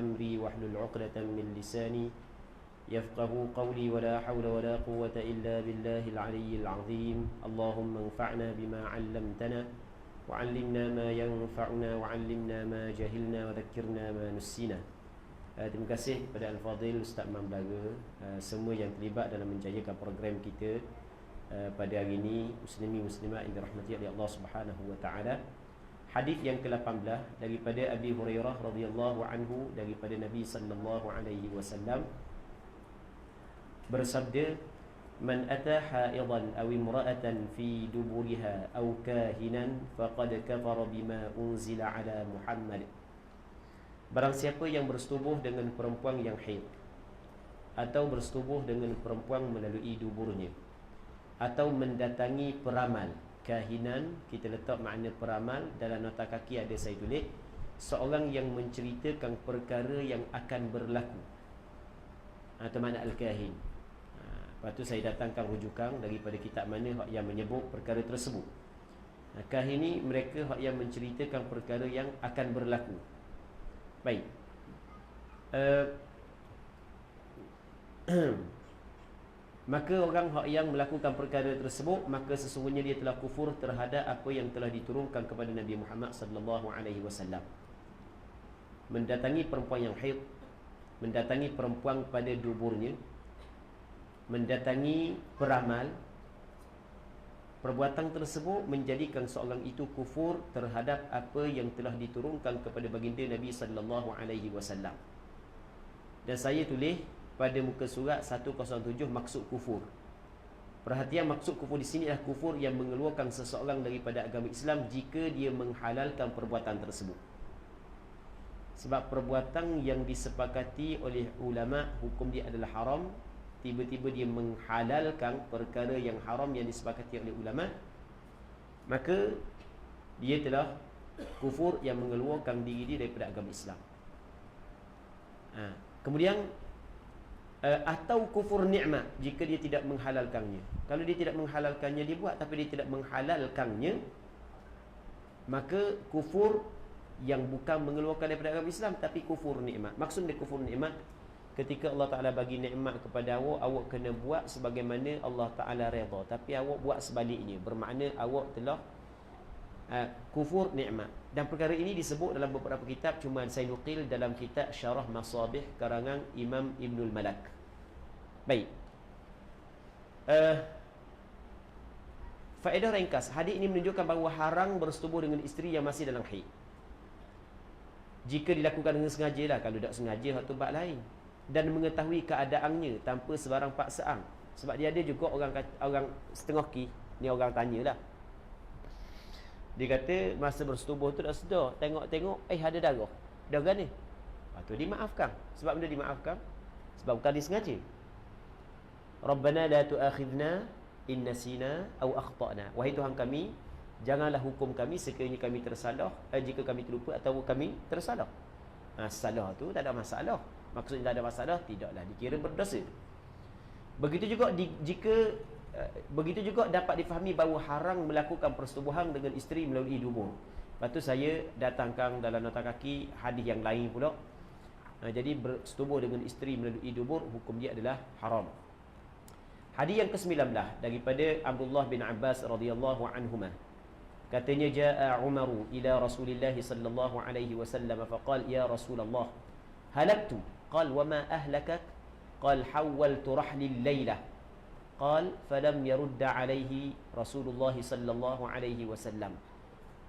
أمري واحلل عقدة من لساني يفقه قولي ولا حول ولا قوة إلا بالله العلي العظيم اللهم انفعنا بما علمتنا وعلمنا ما ينفعنا وعلمنا ما جهلنا وذكرنا ما نسينا. Terima kasih kepada Al-Fadhil Ustaz Imam Belaga, semua yang terlibat dalam menjayakan program kita pada hari ini, muslimi muslimat yang dirahmati oleh Allah Subhanahu wa taala. Hadis yang ke-18 daripada Abi Hurairah radhiyallahu anhu daripada Nabi sallallahu alaihi wasallam bersabda, "Man ata haidan aw imra'atan fi duburiha aw kahinan faqad kafara bima unzila ala Muhammad." Barang siapa yang bersetubuh dengan perempuan yang haid atau bersetubuh dengan perempuan melalui duburnya atau mendatangi peramal, kahinan kita letak makna peramal, dalam nota kaki ada saya tulis seorang yang menceritakan perkara yang akan berlaku, atau makna al-kahin. Lepas tu saya datangkan rujukan daripada kitab mana yang menyebut perkara tersebut. Kahin ni mereka yang menceritakan perkara yang akan berlaku. Baik. Maka orang yang melakukan perkara tersebut, maka sesungguhnya dia telah kufur terhadap apa yang telah diturunkan kepada Nabi Muhammad sallallahu alaihi wasallam. Mendatangi perempuan yang haid, mendatangi perempuan pada duburnya, mendatangi peramal, perbuatan tersebut menjadikan seorang itu kufur terhadap apa yang telah diturunkan kepada baginda Nabi sallallahu alaihi wasallam. Dan saya tulis pada muka surat 107 maksud kufur. Perhatian, maksud kufur di sini adalah kufur yang mengeluarkan seseorang daripada agama Islam jika dia menghalalkan perbuatan tersebut. Sebab perbuatan yang disepakati oleh ulama hukum dia adalah haram, tiba-tiba dia menghalalkan perkara yang haram yang disepakati oleh ulama, maka dia telah kufur yang mengeluarkan diri dia daripada agama Islam. Kemudian atau kufur nikmat jika dia tidak menghalalkannya. Kalau dia tidak menghalalkannya, dia buat tapi dia tidak menghalalkannya, maka kufur yang bukan mengeluarkan daripada agama Islam tapi kufur nikmat. Maksud dia kufur nikmat, ketika Allah Ta'ala bagi nikmat kepada awak, awak kena buat sebagaimana Allah Ta'ala redha, tapi awak buat sebaliknya, bermakna awak telah kufur nikmat. Dan perkara ini disebut dalam beberapa kitab, cuma saya nukil dalam kitab Syarah Masabih karangan Imam Ibnul Malak. Baik. Faedah ringkas, hadis ini menunjukkan bahawa haram bersetubuh dengan isteri yang masih dalam haid. Jika dilakukan dengan sengaja lah, kalau tak sengaja satu bab lain. Dan mengetahui keadaannya tanpa sebarang paksaan. Sebab dia ada juga orang setengah ni orang tanyalah. Dia kata masa bersetubuh tu tak sedar, tengok ada darah. Darah ni. Lepas tu dimaafkan. Sebab benda dimaafkan? Sebab bukan disengaja. Rabbana la tu'akhidna in nasina aw akhtana. Wahai Tuhan kami, janganlah hukum kami sekiranya kami tersalah, jika kami terlupa atau kami tersalah. Salah tu tak ada masalah. Maksudnya tak ada masalah, tidaklah dikira berdosa. Begitu juga dapat difahami bahawa haram melakukan persetubuhan dengan isteri melalui dubur. Lepas tu saya datangkan dalam nota kaki hadis yang lain pula. Jadi bersetubuh dengan isteri melalui dubur, hukum dia adalah haram. Hadis yang ke-19 daripada Abdullah bin Abbas radhiyallahu anhuma. Katanya, jaa Umaru ila Rasulillah sallallahu alaihi wasallam faqala ya Rasulullah halaktu. قال وما أهلكك؟ قال حولت رحلي الليلة. قال فلم يرد عليه رسول الله صلى الله عليه وسلم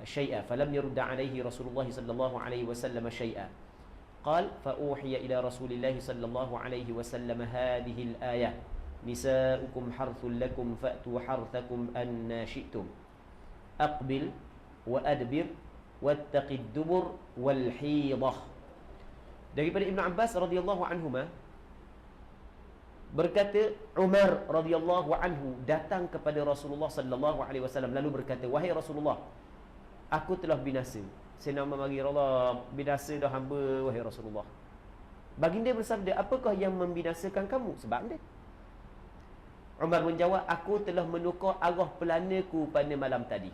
شيئا فلم يرد عليه رسول الله صلى الله عليه وسلم شيئا. قال فأوحي إلى رسول الله صلى الله عليه وسلم هذه الآية نساؤكم حرث لكم فأتوا حرثكم أن شئتم أقبل وأدبر واتق الدبر والحيضة. Daripada Ibn Abbas radhiyallahu anhuma berkata, Umar radhiyallahu anhu datang kepada Rasulullah sallallahu alaihi wasallam lalu berkata, wahai Rasulullah, aku telah binasa. Saya nama bagi Allah, binasa dah hamba wahai Rasulullah. Baginda bersabda, apakah yang membinasakan kamu? Sebab dia. Umar menjawab, aku telah menukar arah pelanaku pada malam tadi.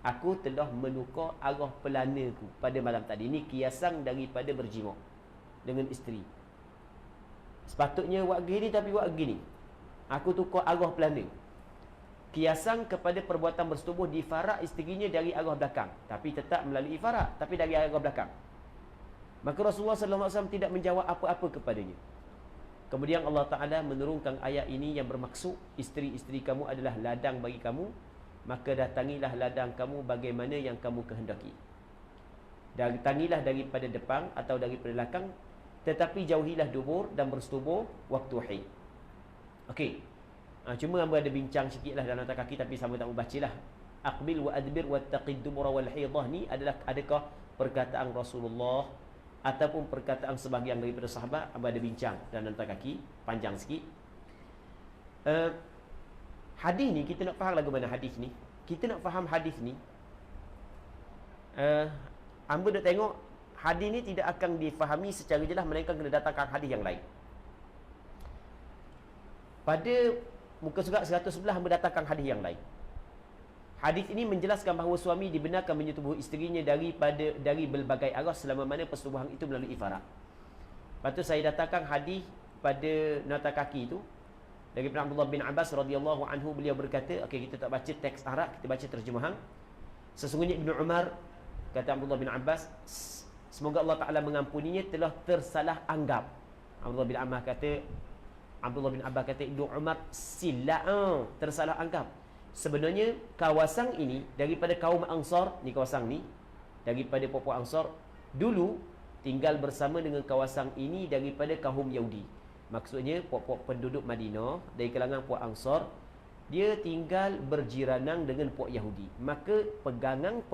Aku telah menukar arah pelanaku pada malam tadi. Ini kiasan daripada berjima. dengan isteri. Sepatutnya buat gini tapi buat gini. Aku tukar arah pelana. Kiasan kepada perbuatan bersetubuh difarak isterinya dari arah belakang, tapi tetap melalui farak, tapi dari arah belakang. Maka Rasulullah SAW tidak menjawab apa-apa kepadanya. Kemudian Allah Ta'ala menurunkan ayat ini yang bermaksud isteri-isteri kamu adalah ladang bagi kamu, maka datangilah ladang kamu bagaimana yang kamu kehendaki. Datangilah daripada depan atau daripada belakang, tetapi jauhilah dubur dan bersetubuh waktu haid. Okey. Cuma hamba ada bincang sikitlah dalam nota kaki, tapi sama tak mau bacalah. Aqbil wa adbir wattaqid dubura wal haidah ni adalah adakah perkataan Rasulullah ataupun perkataan sebahagian daripada sahabat? Hamba ada bincang dalam nota kaki, panjang sikit. Hadis ni kita nak faham lagu mana hadis ni. Kita nak faham hadis ni. Hamba nak tengok hadis ni tidak akan difahami secara jelas, melainkan kena datangkan hadis yang lain. Pada muka surat 111 hamba datangkan hadis yang lain. Hadis ini menjelaskan bahawa suami dibenarkan menyetubuh isterinya dari berbagai arah selama mana persetubuhan itu melalui farak. Lepas tu saya datangkan hadis pada nota kaki itu daripada Abdullah bin Abbas radhiyallahu anhu, beliau berkata, okey, kita tak baca teks Arab, kita baca terjemahan. Sesungguhnya Ibnu Umar, kata Abdullah bin Abbas, semoga Allah Ta'ala mengampuninya, telah tersalah anggap. Abdullah bin Abbas kata Ibnu Umar tersalah anggap. Sebenarnya kawasan ini daripada kaum Ansar, ni kawasan ni daripada puak-puak Ansar dulu tinggal bersama dengan kawasan ini daripada kaum Yahudi. Maksudnya puak-puak penduduk Madinah dari kalangan puak Ansar, dia tinggal berjiranan dengan puak Yahudi. Maka pegangan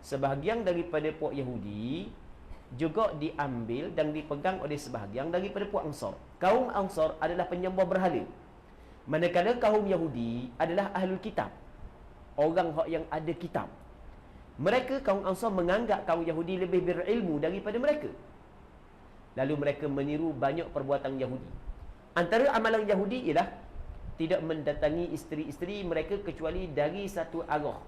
sebahagian daripada puak Yahudi juga diambil dan dipegang oleh sebahagian daripada puak Ansar. Kaum Ansar adalah penyembah berhala, manakala kaum Yahudi adalah ahlul kitab, orang yang ada kitab. Mereka, kaum Ansar, menganggap kaum Yahudi lebih berilmu daripada mereka. Lalu mereka meniru banyak perbuatan Yahudi. Antara amalan Yahudi ialah tidak mendatangi isteri-isteri mereka kecuali dari satu arah,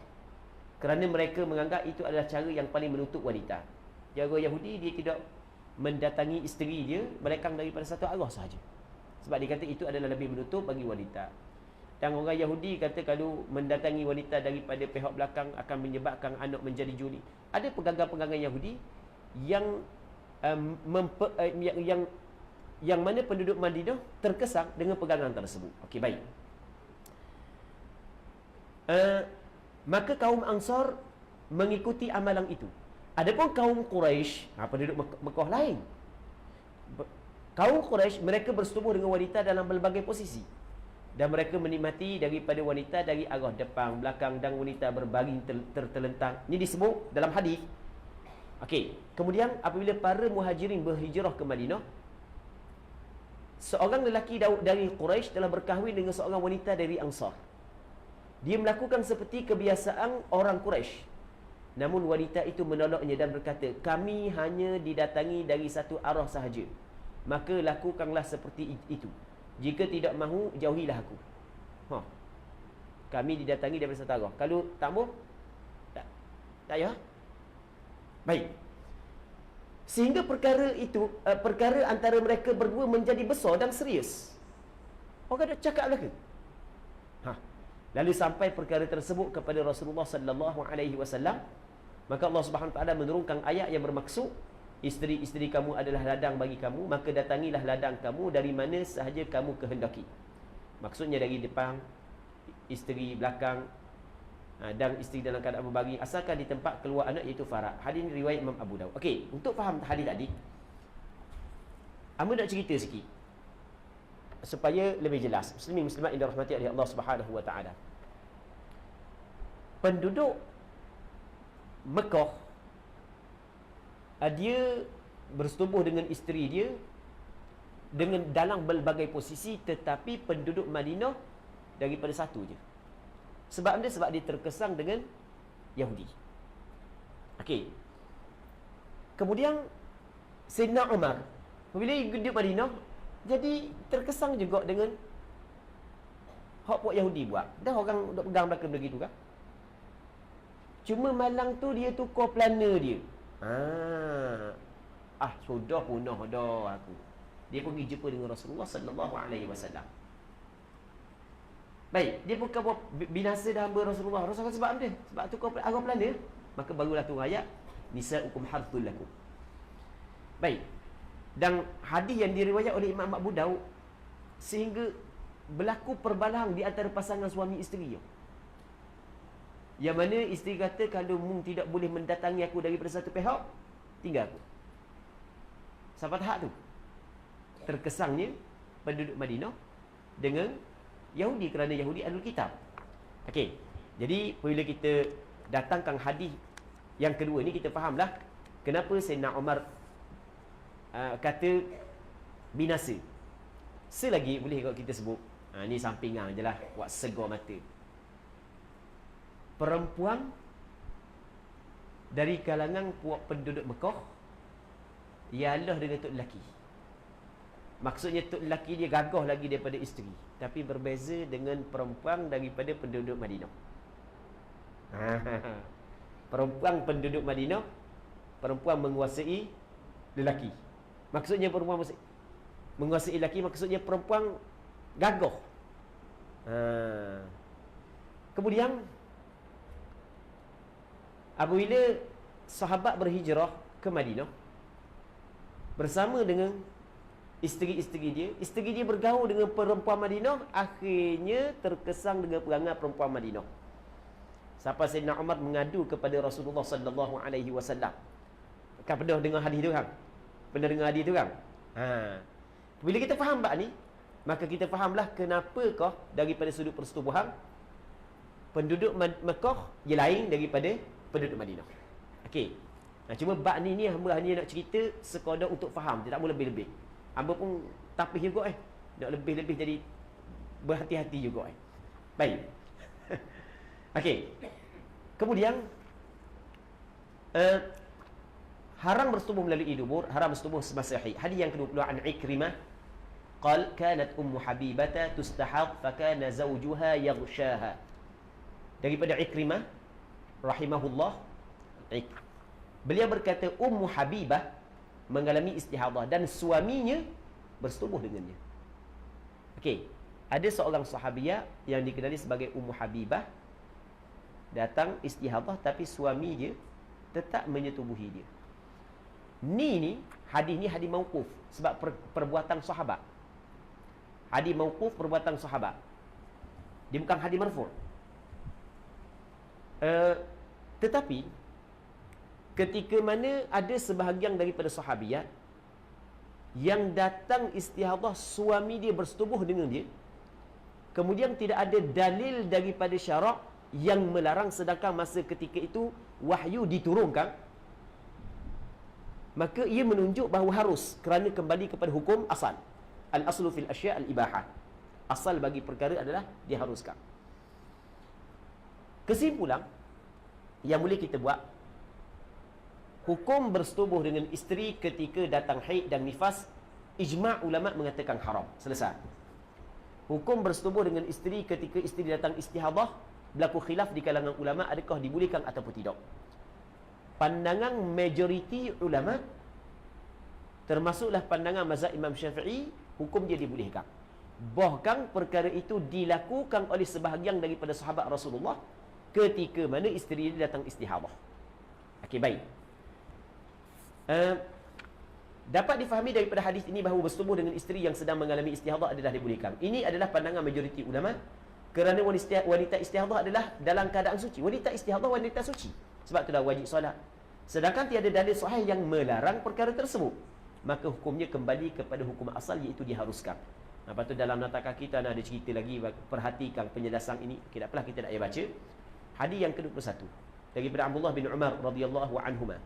kerana mereka menganggap itu adalah cara yang paling menutup wanita. Cara Yahudi, dia tidak mendatangi isteri dia melainkan daripada satu arah sahaja, sebab dia kata itu adalah lebih menutup bagi wanita. Dan orang Yahudi kata kalau mendatangi wanita daripada pihak belakang akan menyebabkan anak menjadi juli. Ada pegangan-pegangan Yahudi yang yang mana penduduk Madinah terkesan dengan pegangan tersebut. Okey, baik. Maka kaum Ansar mengikuti amalan itu. Adapun kaum Quraisy, penduduk Mekah lain. Kaum Quraisy, mereka bersetubuh dengan wanita dalam berbagai posisi, dan mereka menikmati daripada wanita dari arah depan, belakang, dan wanita berbaring tertelentang. Ini disebut dalam hadis. Okey, kemudian apabila para muhajirin berhijrah ke Madinah, seorang lelaki dari Quraisy telah berkahwin dengan seorang wanita dari Ansar. Dia melakukan seperti kebiasaan orang Quraisy, namun wanita itu menolaknya dan berkata, kami hanya didatangi dari satu arah sahaja, maka lakukanlah seperti itu. Jika tidak mahu, jauhilah aku. Kami didatangi daripada satu arah. Kalau tak mahu, tak payah. Baik. Sehingga perkara itu, perkara antara mereka berdua menjadi besar dan serius. Orang dah cakap lagi. Lalu sampai perkara tersebut kepada Rasulullah sallallahu alaihi wasallam, maka Allah Subhanahu wa taala menurunkan ayat yang bermaksud isteri-isteri kamu adalah ladang bagi kamu, maka datangilah ladang kamu dari mana sahaja kamu kehendaki. Maksudnya dari depan, isteri belakang, dan isteri dalam keadaan berbaring, asalkan di tempat keluar anak, iaitu farak. Hadis ini riwayat Imam Abu Daud. Okey, untuk faham hadis tadi, hamba nak cerita sikit supaya lebih jelas. Muslimin muslimat yang dirahmati oleh Allah Subhanahu wa taala. Penduduk Mekah, dia bersetubuh dengan isteri dia dengan dalam berbagai posisi, tetapi penduduk Madinah daripada satu je. Sebab dia terkesan dengan Yahudi. Okey. Kemudian Sayyidina Umar, apabila hidup Madinah, jadi terkesan juga dengan hak puak Yahudi buat. Dah orang duk pegang belakang begitu kan? Cuma malang tu dia tukar plana dia. sudah punah dah aku. Dia pergi jumpa dengan Rasulullah sallallahu alaihi wasallam. Baik, dia bukan buat binasa dah hamba Rasulullah. Rasulullah sebab apa dia? Sebab tu kau arah pelana. Maka barulah tu ayat nisa'ukum harthul lakum. Baik. Dan hadis yang diriwayat oleh Imam Abu Daud sehingga berlaku perbalahan di antara pasangan suami isteri. Yang mana isteri kata, kalau mung tidak boleh mendatangi aku daripada satu pihak, tinggal aku. Sampai tahap tu terkesannya penduduk Madinah dengan Yahudi, kerana Yahudi Ahlul Kitab. Okey. Jadi bila kita datangkan hadis yang kedua ni, kita fahamlah kenapa Sayyidina Umar kata binasa. Selagi boleh kalau kita sebut, ni sampingan je lah, buat segar mata. Perempuan dari kalangan puak penduduk Mekah ialah dengan tok lelaki. Maksudnya tok lelaki dia gagah lagi daripada isteri, tapi berbeza dengan perempuan daripada penduduk Madinah. Perempuan penduduk Madinah, perempuan menguasai lelaki. Maksudnya perempuan menguasai lelaki, maksudnya perempuan gagah. Kemudian apabila sahabat berhijrah ke Madinah bersama dengan isteri-isteri dia bergaul dengan perempuan Madinah, akhirnya terkesan dengan perangai perempuan Madinah. Sampai Sayyidina Umar mengadu kepada Rasulullah sallallahu alaihi wasallam. Kan pernah dengar hadis tu kan? Pernah dengar hadis tu kan? Bila kita faham bab ni, maka kita fahamlah kenapakah daripada sudut persetubuhan penduduk Mekah dia lain daripada penduduk Madinah. Okey. Cuma bab ni hamba hanya nak cerita sekadar untuk faham, tidak boleh lebih-lebih. Hamba pun tapih juga nak lebih-lebih, jadi berhati-hati juga Baik. Okey. Kemudian haram bersetubuh melalui dubur, haram bersetubuh semasa haid. Hadis yang ke-20 an Ikrimah qal kanat ummu habibata tustahad fa kana zawjuha yaghshaha. Daripada Ikrimah rahimahullah, beliau berkata Ummu Habibah mengalami istihadah dan suaminya bersetubuh dengannya. Okey, ada seorang sahabiah yang dikenali sebagai Ummu Habibah datang istihadah, tapi suami dia tetap menyetubuhi dia. Ni hadis ni hadis mauquf sebab perbuatan sahabat. Hadis mauquf perbuatan sahabat. Dia bukan hadis marfu'. Tetapi ketika mana ada sebahagian daripada sahabiat yang datang istihadah, suami dia bersetubuh dengan dia, kemudian tidak ada dalil daripada syarak yang melarang, sedangkan masa ketika itu wahyu diturunkan, maka ia menunjuk bahawa harus, kerana kembali kepada hukum asal. Al-aslu fil asya' al-ibahah. Asal bagi perkara adalah diharuskan. Kesimpulan yang boleh kita buat, hukum bersetubuh dengan isteri ketika datang haid dan nifas, ijma' ulama' mengatakan haram. Selesai. Hukum bersetubuh dengan isteri ketika isteri datang istihadah, berlaku khilaf di kalangan ulama' adakah dibolehkan ataupun tidak. Pandangan majoriti ulama', termasuklah pandangan mazhab Imam Syafi'i, hukum dia dibolehkan. Bahkan perkara itu dilakukan oleh sebahagian daripada sahabat Rasulullah ketika mana isteri dia datang istihadah. Okey, baik. Dapat difahami daripada hadis ini bahawa bersetubuh dengan isteri yang sedang mengalami istihadah adalah dibolehkan. Ini adalah pandangan majoriti ulama, kerana wanita istihadah adalah dalam keadaan suci. Wanita istihadah wanita suci, sebab itulah wajib solat. Sedangkan tiada dalil sahih yang melarang perkara tersebut, maka hukumnya kembali kepada hukum asal, iaitu diharuskan. Lepas tu dalam nota kita ada cerita lagi, perhatikan penjelasan ini. Okay, tak apalah, kita nak baca hadis yang ke-21 daripada Abdullah bin Umar radhiyallahu anhuma.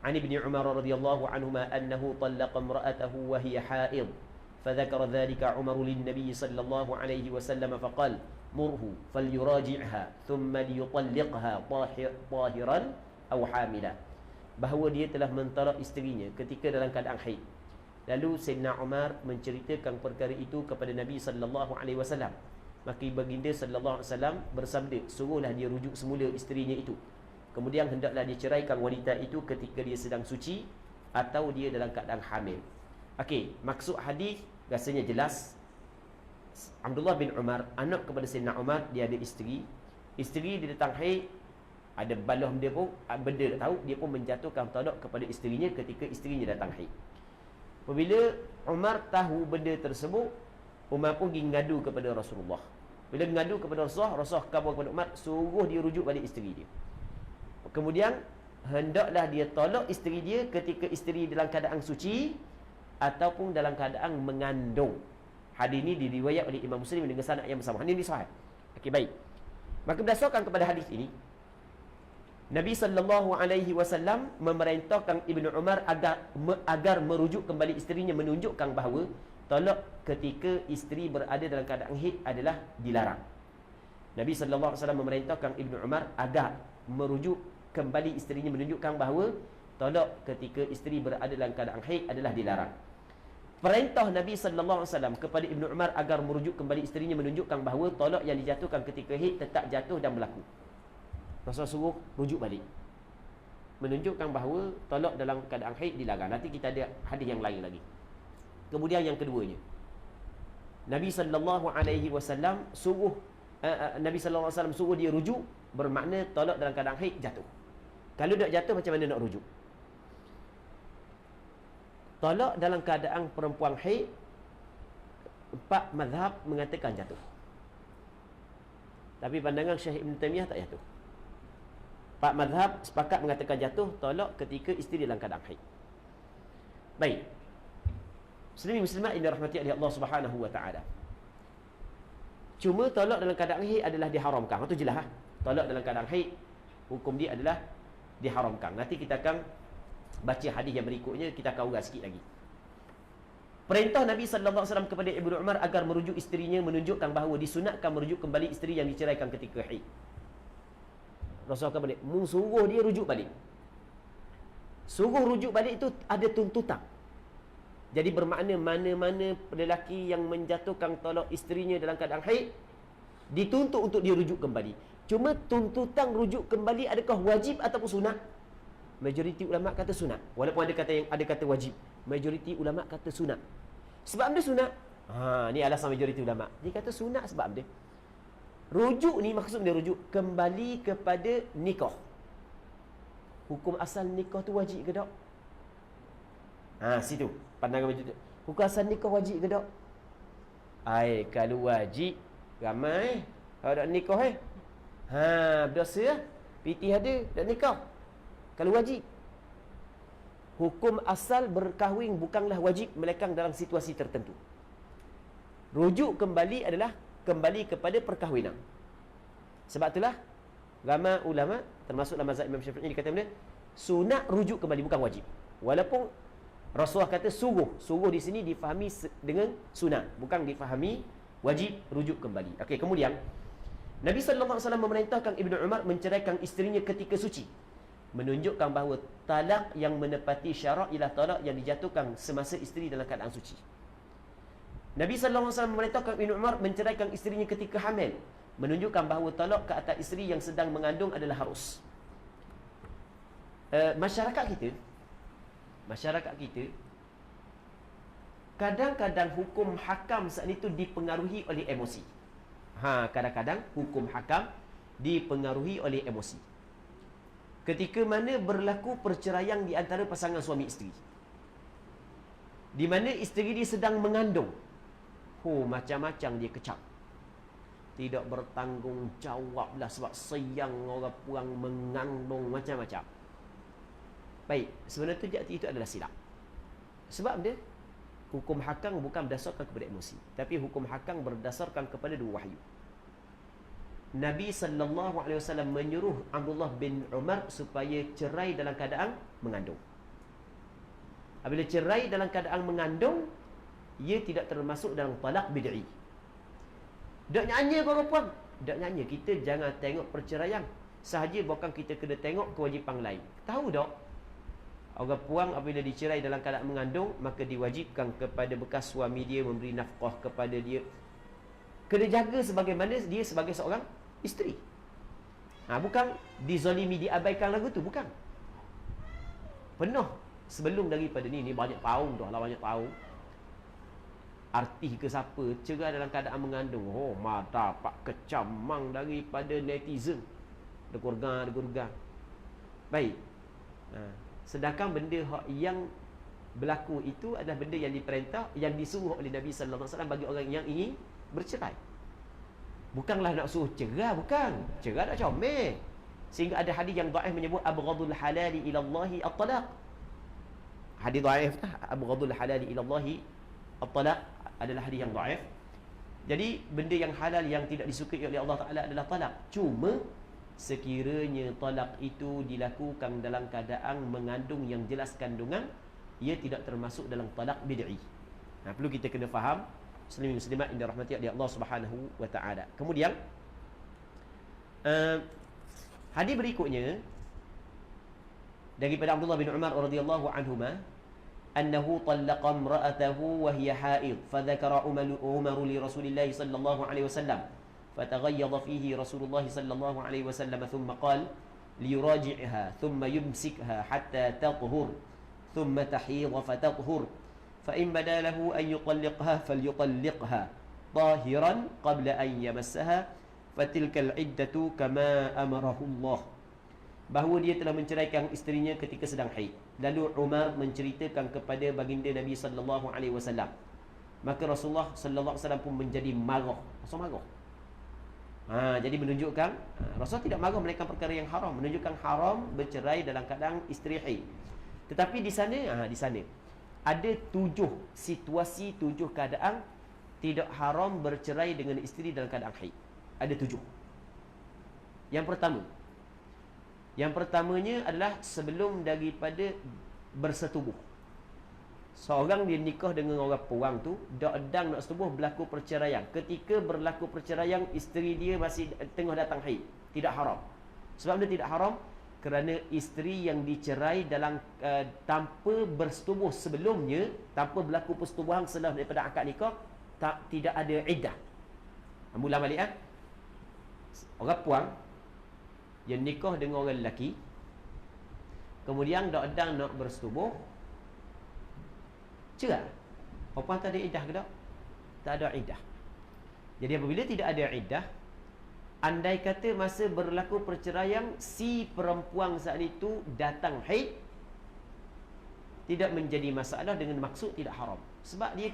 An Ibni Umar radhiyallahu anhuma annahu talaqa imra'atahu wa hiya haid. فذكر ذلك عمر للنبي صلى الله عليه وسلم فقال مره فليراجعها ثم ليطلقها طاهرا أو حاملا. Bahawa dia telah mentalak isterinya ketika dalam keadaan haid. Lalu Sayyidina Umar menceritakan perkara itu kepada Nabi sallallahu alaihi wasallam. Maka baginda sallallahu alaihi wasallam bersabda, suruhlah dia rujuk semula isterinya itu. Kemudian hendaklah diceraikan wanita itu ketika dia sedang suci, atau dia dalam keadaan hamil. Okey, maksud hadis rasanya jelas. Abdullah bin Umar, anak kepada Sayyidina Umar, dia ada isteri. Isteri dia datang haid, ada balah dia pun, benda tak tahu, dia pun menjatuhkan talak kepada isterinya ketika isterinya datang haid. Apabila Umar tahu benda tersebut, Umar pun pergi ngadu kepada Rasulullah. Bila ngadu kepada Rasulullah, Rasulullah khabar kepada Umar, suruh dia rujuk balik isteri dia. Kemudian hendaklah dia tolak isteri dia ketika isteri dalam keadaan suci ataupun dalam keadaan mengandung. Hadis ini diriwayat oleh Imam Muslim dengan sanad yang bersama. Hadis ini sahih. Okey, baik. Maka berdasarkan kepada hadis ini, Nabi sallallahu alaihi wasallam memerintahkan Ibnu Umar agar merujuk kembali isterinya, menunjukkan bahawa talak ketika isteri berada dalam keadaan haid adalah dilarang. Nabi sallallahu alaihi wasallam memerintahkan Ibnu Umar agar merujuk kembali isterinya, menunjukkan bahawa talak ketika isteri berada dalam keadaan haid adalah dilarang. Perintah Nabi sallallahu alaihi wasallam kepada Ibnu Umar agar merujuk kembali isterinya menunjukkan bahawa talak yang dijatuhkan ketika haid tetap jatuh dan berlaku. Rasul suruh rujuk balik, menunjukkan bahawa talak dalam keadaan haid dilarang. Nanti kita ada hadis yang lain lagi. Kemudian yang keduanya, Nabi sallallahu alaihi wasallam suruh dia rujuk, bermakna talak dalam keadaan haid jatuh. Kalau tak jatuh, macam mana nak rujuk? Talak dalam keadaan perempuan haid, 4 mazhab mengatakan jatuh. Tapi pandangan Syekh Ibn Taymiyah tak jatuh. 4 mazhab sepakat mengatakan jatuh talak ketika isteri dalam keadaan haid. Baik. Muslimin muslimat yang dirahmati oleh Allah Subhanahu wa taala. Cuma talak dalam keadaan haid adalah diharamkan. Itu jelas. Talak dalam keadaan haid, hukum dia adalah diharamkan. Nanti kita akan baca hadis yang berikutnya, kita akan ulas sikit lagi. Perintah Nabi sallallahu alaihi wasallam kepada Ibnu Umar agar merujuk isterinya menunjukkan bahawa disunatkan merujuk kembali isteri yang diceraikan ketika haid. Rasulullah kata balik, suruh dia rujuk balik. Suruh rujuk balik itu ada tuntutan. Jadi bermakna mana-mana lelaki yang menjatuhkan talak isterinya dalam keadaan haid dituntut untuk dia rujuk kembali. Cuma tuntutan rujuk kembali adakah wajib ataupun sunat? Majoriti ulama kata sunat. Walaupun ada kata wajib, majoriti ulama kata sunat. Sebab dia sunat. Ni alasan majoriti ulama. Dia kata sunat sebab dia. Rujuk ni maksud dia rujuk kembali kepada nikah. Hukum asal nikah tu wajib ke tak? Situ pandangan macam tu. Hukum asal nikah wajib ke tak? Kalau wajib ramai. Kalau tak nikah berdosa lah. Pitih ada tak nikah. Kalau wajib, hukum asal berkahwin bukanlah wajib melainkan dalam situasi tertentu. Rujuk kembali adalah kembali kepada perkahwinan. Sebab itulah ramai ulama termasuk dalam mazhab Imam Syafi'i dia kata benda sunat rujuk kembali, bukan wajib. Walaupun Rasulullah kata suruh di sini difahami dengan sunat, bukan difahami wajib rujuk kembali. Okey, kemudian Nabi sallallahu alaihi wasallam memerintahkan Ibnu Umar menceraikan isterinya ketika suci, menunjukkan bahawa talak yang menepati syarak ialah talak yang dijatuhkan semasa isteri dalam keadaan suci. Nabi sallallahu alaihi wasallam memerintahkan Ibnu Umar menceraikan isterinya ketika hamil, menunjukkan bahawa talak ke atas isteri yang sedang mengandung adalah harus. Masyarakat kita kadang-kadang hukum hakam saat itu dipengaruhi oleh emosi. Kadang-kadang hukum hakam dipengaruhi oleh emosi. Ketika mana berlaku perceraian di antara pasangan suami isteri, di mana isteri dia sedang mengandung, macam-macam dia kecap, tidak bertanggungjawab lah sebab sayang orang puang mengandung, macam-macam. Baik, sebenarnya itu adalah silap. Sebab dia hukum hakam bukan berdasarkan kepada emosi, tapi hukum hakam berdasarkan kepada 2 wahyu. Nabi sallallahu alaihi wasallam menyuruh Abdullah bin Umar supaya cerai dalam keadaan mengandung. Apabila cerai dalam keadaan mengandung, ia tidak termasuk dalam talak bid'i. Dak nyanyi perempuan, dak nyanyi. Kita jangan tengok perceraian sahaja, bukan kita kena tengok kewajipan lain. Tahu tak? Orang puang apabila dicerai dalam keadaan mengandung, maka diwajibkan kepada bekas suami dia memberi nafkah kepada dia. Kena jaga sebagaimana dia sebagai seorang isteri. Bukan dizalimi, diabaikan lagu tu, bukan. Penuh sebelum daripada ni banyak tahun dah lah, banyak tahun. Artis ke siapa cerai dalam keadaan mengandung, dapat kecaman daripada netizen. Degurgang. Baik. Sedangkan benda yang berlaku itu adalah benda yang diperintah, yang disuruh oleh Nabi sallallahu alaihi wasallam bagi orang yang ingin bercerai. Bukanlah nak suruh cerai, bukan. Cerai nak comel. Sehingga ada hadis yang dhaif menyebut abghadul halali ila Allahi at-talaq. Hadis dhaif abghadul halali ila Allahi at-talaq adalah hadis yang dhaif. Jadi benda yang halal yang tidak disukai oleh Allah Taala adalah talak. Cuma sekiranya talak itu dilakukan dalam keadaan mengandung yang jelas kandungan, ia tidak termasuk dalam talak bid'i. Perlu kita kena faham, muslimin muslimat yang dirahmati oleh Allah Subhanahu wa taala. Kemudian hadis berikutnya daripada Abdullah bin Umar radhiyallahu anhuma, annahu talaqa imra'atahu wa hiya haid, fadzakara Umar li Rasulillah sallallahu alaihi wasallam, fataghayyadha fihi Rasulullah sallallahu alaihi wasallam, thumma qala liyuraji'ha thumma yumsikha hatta tathhur thumma tahidha fatathhur, fa in bada lahu an yutalliqha falyutalliqha tahiran qabla an yamassaha, fatilka al-iddatu kama amarahu Allah. Bahawa dia telah menceraikan isterinya ketika sedang haid. Lalu Umar menceritakan kepada baginda Nabi sallallahu alaihi wasallam. Maka Rasulullah sallallahu alaihi wasallam pun menjadi marah. Rasul marah. Jadi menunjukkan Rasul tidak marah melainkan perkara yang haram, menunjukkan haram bercerai dalam keadaan isteri haid. Tetapi di sana ada 7 situasi, 7 keadaan tidak haram bercerai dengan isteri dalam keadaan haid. Ada 7. Yang pertamanya adalah sebelum daripada bersetubuh. Seorang dia nikah dengan orang perang tu, dak edang nak setubuh, berlaku perceraian. Ketika berlaku perceraian, isteri dia masih tengah datang haid, tidak haram. Sebab dia tidak haram kerana isteri yang dicerai dalam tanpa bersetubuh sebelumnya, tanpa berlaku persetubuhan selepas daripada akad nikah, tidak ada iddah. Mula balik orang puang yang nikah dengan orang lelaki, kemudian dak edang nak bersetubuh, cerai. Perempuan tak ada iddah ke tak? Tak ada iddah. Jadi apabila tidak ada iddah, andai kata masa berlaku perceraian si perempuan saat itu datang haid, tidak menjadi masalah dengan maksud tidak haram. Sebab dia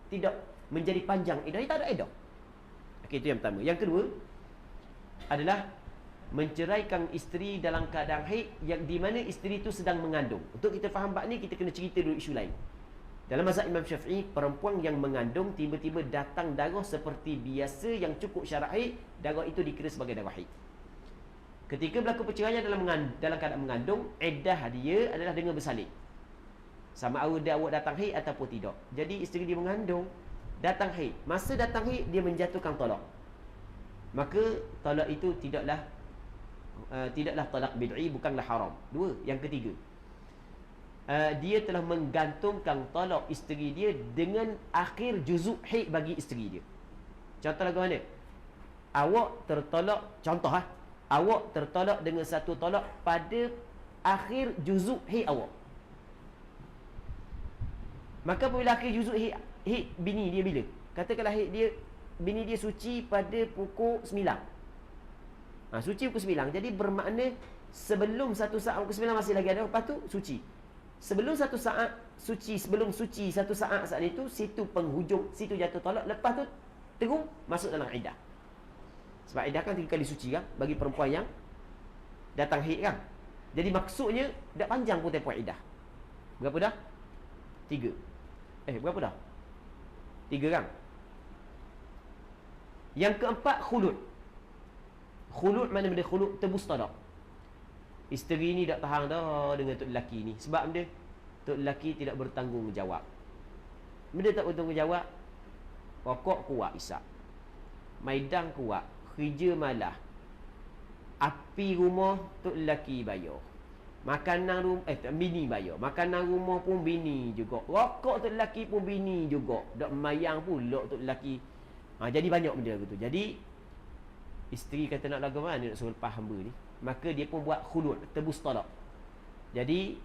tidak menjadi panjang iddah, dia tak ada iddah. Okey, itu yang pertama. Yang kedua adalah menceraikan isteri dalam keadaan haid yang di mana isteri itu sedang mengandung. Untuk kita faham bab ni, kita kena cerita dulu isu lain. Dalam mazhab Imam Syafi'i, perempuan yang mengandung tiba-tiba datang darah seperti biasa yang cukup syarat haid, darah itu dikira sebagai darah haid. Ketika berlaku perceraian dalam keadaan mengandung, iddah dia adalah dengan bersalin. Sama ada awak datang haid ataupun tidak. Jadi isteri dia mengandung, datang haid. Masa datang haid, dia menjatuhkan talak. Maka talak itu tidaklah talak bid'i, bukanlah haram. 2. Yang ketiga, dia telah menggantungkan talak isteri dia dengan akhir juzuk haid bagi isteri dia. Contoh lagu mana? Awak tertolak, contoh awak tertolak dengan satu talak pada akhir juzuk haid awak. Maka apabila akhir juzuk haid bini dia bila? Katakanlah bini dia suci pada pukul 9. Suci pukul 9. Jadi bermakna sebelum 1 saat pukul 9 masih lagi ada, lepas tu suci. Sebelum 1 saat suci, sebelum suci 1 saat itu, situ penghujung, situ jatuh talak, lepas tu terus masuk dalam iddah. Sebab iddah kan 3 kali suci kan bagi perempuan yang datang haid kan. Jadi maksudnya dah panjang pun tempoh iddah. Berapa dah? 3. Berapa dah? 3 kan? Yang keempat, khulud. Khulud mana benda khulud? Tebus talak. Isteri ni tak tahan dah dengan tok lelaki ni. Sebab benda tok lelaki tidak bertanggungjawab. Benda tak bertanggungjawab, rokok kuat isap, maidang kuat, kerja malah, api rumah tok lelaki bayar, makanan rumah bini bayar, makanan rumah pun bini juga, rokok tok lelaki pun bini juga, dak mayang pula tok lelaki. Jadi banyak benda gitu. Jadi isteri kata nak lagu mana nak suruh lepas hamba ni, maka dia pun buat khulud, tebus talak. Jadi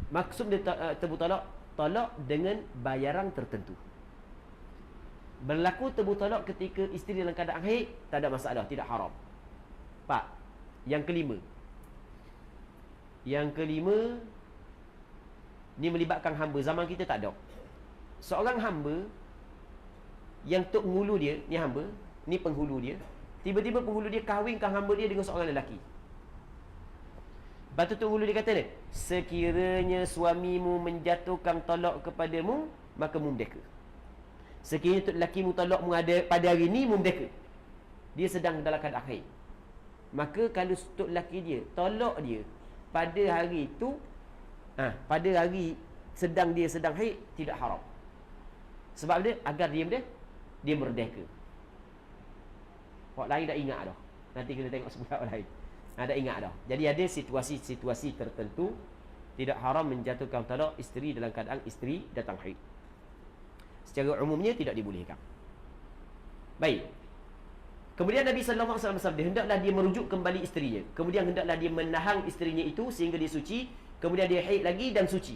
Maksud dia tebu talak, talak dengan bayaran tertentu. Berlaku tebu talak ketika isteri dalam keadaan haid, tak ada masalah, tidak haram. Pak, yang kelima, ni melibatkan hamba. Zaman kita tak ada. Seorang hamba yang tok ngulu dia, ni hamba, ni penghulu dia, tiba-tiba penghulu dia kahwinkan hamba dia dengan seorang lelaki. Lepas tu tok ngulu dia kata ni, sekiranya suamimu menjatuhkan talak kepadamu, maka mu merdeka. Sekiranya tok lelakimu talak mu ada pada hari ni, mu merdeka. Dia sedang dalam keadaan haid. Maka kalau tok lelaki dia talak dia pada hari itu, pada hari dia sedang haid, tidak haram. Sebab dia agar dia merdeka. Orang lain dah ingat dah. Nanti kita tengok sebelah orang lain. Dah ingat dah. Jadi ada situasi-situasi tertentu tidak haram menjatuhkan talak isteri dalam keadaan isteri datang haid. Secara umumnya tidak dibolehkan. Baik. Kemudian Nabi sallallahu alaihi wasallam bersabda, hendaklah dia merujuk kembali isterinya. Kemudian hendaklah dia menahan isterinya itu sehingga dia suci, kemudian dia haid lagi dan suci.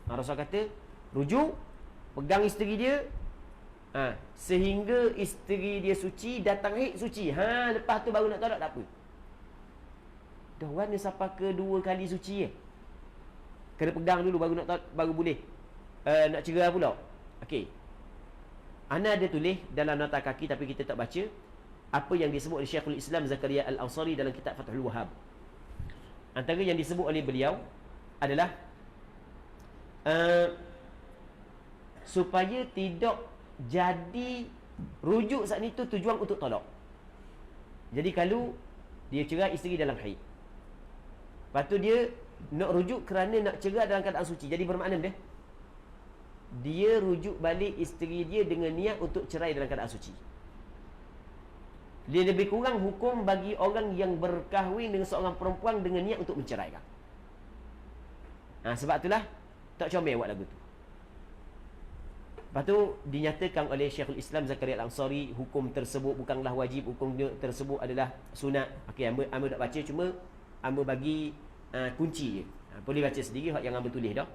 Rasul kata, rujuk, pegang isteri dia, sehingga isteri dia suci, datang haid suci. Lepas tu baru nak talak, tak apa. Dah orang ni sampai ke 2 kali suci kena pegang dulu baru nak baru boleh nak cerai pula. Okey. Ana ada tulis dalam nota kaki tapi kita tak baca apa yang disebut oleh Syekhul Islam Zakaria Al-Ansari dalam kitab Fathul Wahhab. Antara yang disebut oleh beliau adalah supaya tidak jadi rujuk saat itu tujuan untuk tolak. Jadi kalau dia cerai isteri dalam haid, lepas tu dia nak rujuk kerana nak cerai dalam keadaan suci, jadi bermakna dia rujuk balik isteri dia dengan niat untuk cerai dalam keadaan suci. Dia lebih kurang hukum bagi orang yang berkahwin dengan seorang perempuan dengan niat untuk menceraikan. Sebab itulah tak comel buat lagu tu. Lepas tu dinyatakan oleh Syekhul Islam Zakaria Al-Ansari, hukum tersebut bukanlah wajib, hukum tersebut adalah sunat. Okey, hamba tak baca, cuma hamba bagi kunci je. Boleh baca sendiri yang hamba tulis dah.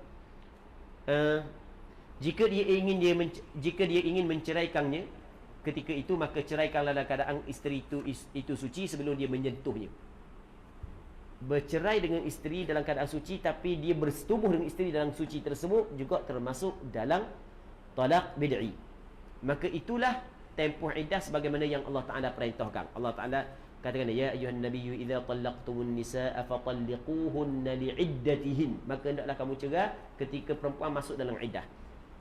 Jika dia ingin menceraikannya ketika itu, maka ceraikanlah dalam keadaan isteri itu suci sebelum dia menyentuhnya. Bercerai dengan isteri dalam keadaan suci tapi dia bersetubuh dengan isteri dalam suci tersebut juga termasuk dalam talak bid'i. Maka itulah tempoh iddah sebagaimana yang Allah Ta'ala perintahkan. Allah Ta'ala katakan, ya ayuhan nabiyyu idza talaqtumun nisaa fatalliquhunna li'iddatihin. Maka hendaklah kamu cerai ketika perempuan masuk dalam iddah.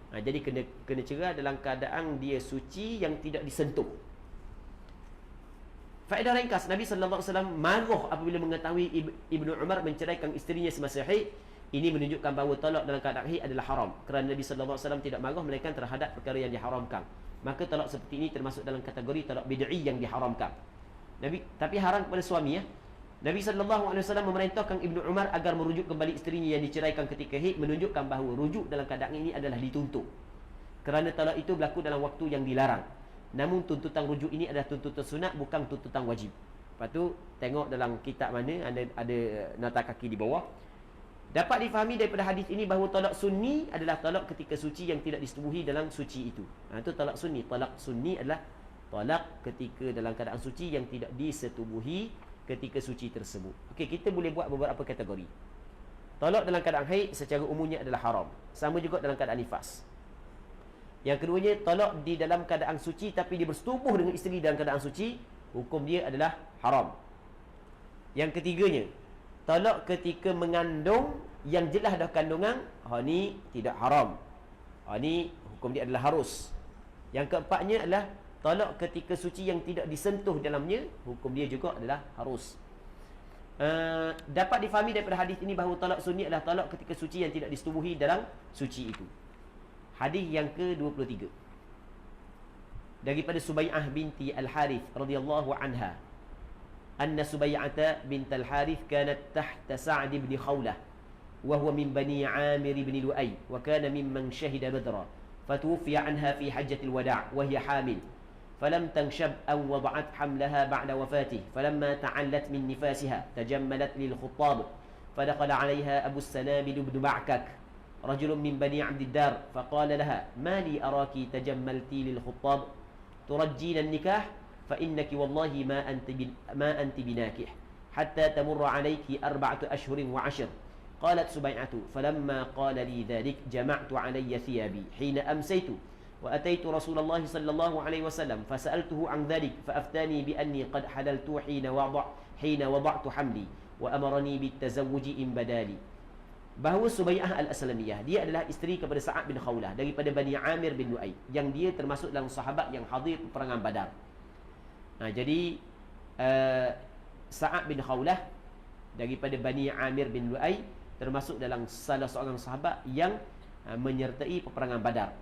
Jadi kena cerai dalam keadaan dia suci yang tidak disentuh. Faedah ringkas, Nabi sallallahu alaihi wasallam marah apabila mengetahui Ibnu Umar menceraikan isterinya semasa haid. Ini menunjukkan bahawa talak dalam keadaan haid adalah haram. Kerana Nabi sallallahu alaihi wasallam tidak marah melainkan terhadap perkara yang diharamkan. Maka talak seperti ini termasuk dalam kategori talak bid'i yang diharamkan. Tapi haram kepada suami. Nabi sallallahu alaihi wasallam memerintahkan Ibnu Umar agar merujuk kembali isterinya yang diceraikan ketika haid, menunjukkan bahawa rujuk dalam keadaan ini adalah dituntut. Kerana talak itu berlaku dalam waktu yang dilarang. Namun tuntutan rujuk ini adalah tuntutan sunat, bukan tuntutan wajib. Lepas tu tengok dalam kitab mana ada nota kaki di bawah. Dapat difahami daripada hadis ini bahawa talak sunni adalah talak ketika suci yang tidak disetubuhi dalam suci itu. Itu talak sunni. Talak sunni adalah talak ketika dalam keadaan suci yang tidak disetubuhi ketika suci tersebut. Okey, kita boleh buat beberapa kategori. Talak dalam keadaan haid secara umumnya adalah haram. Sama juga dalam keadaan nifas. Yang keduanya, talak di dalam keadaan suci tapi dia bersetubuh dengan isteri dalam keadaan suci, hukum dia adalah haram. Yang ketiganya, talak ketika mengandung yang jelas dah kandungan, ni tidak haram. Ni hukum dia adalah harus. Yang keempatnya adalah talak ketika suci yang tidak disentuh dalamnya, hukum dia juga adalah harus. Dapat difahami daripada hadis ini bahawa talak sunni adalah talak ketika suci yang tidak disetubuhi dalam suci itu. Hadis yang ke-23 daripada Subai'ah binti Al-Harith radhiyallahu anha, anna Subai'ata bint Al-Harith kanat tahta Sa'd ibn Khawlah wa huwa min bani Amir ibn Lu'ay wa kana mimman shahida Badra fatuwfiya anha fi hajjatil wada' wa hiya hamil falam tanshab aw wada'at hamlaha ba'da wafatihi falamma ta'allat min nifasiha tajammalat lil khuttab فدخل عليها أبو السنابل بن معكك رجل من بني عبد الدار فقال لها ما لي أراك تجملتي للخطاب ترجين النكاح فإنك والله ما أنت بناكح حتى تمر عليك 4 أشهر وعشر. قالت سبيعة فلما قال لي ذلك جمعت علي ثيابي حين أمسيت وأتيت رسول الله صلى الله عليه وسلم فسألته عن ذلك فأفتاني بأني قد حللت حين وضعت حملي وأمرني بالتزوج إن بدالي. Bahawa Subai'ah al-Aslamiyah, dia adalah isteri kepada Sa'ad bin Khawlah daripada Bani Amir bin Lu'ay, yang dia termasuk dalam sahabat yang hadir peperangan Badar. Jadi Sa'ad bin Khawlah daripada Bani Amir bin Lu'ay termasuk dalam salah seorang sahabat yang menyertai peperangan Badar.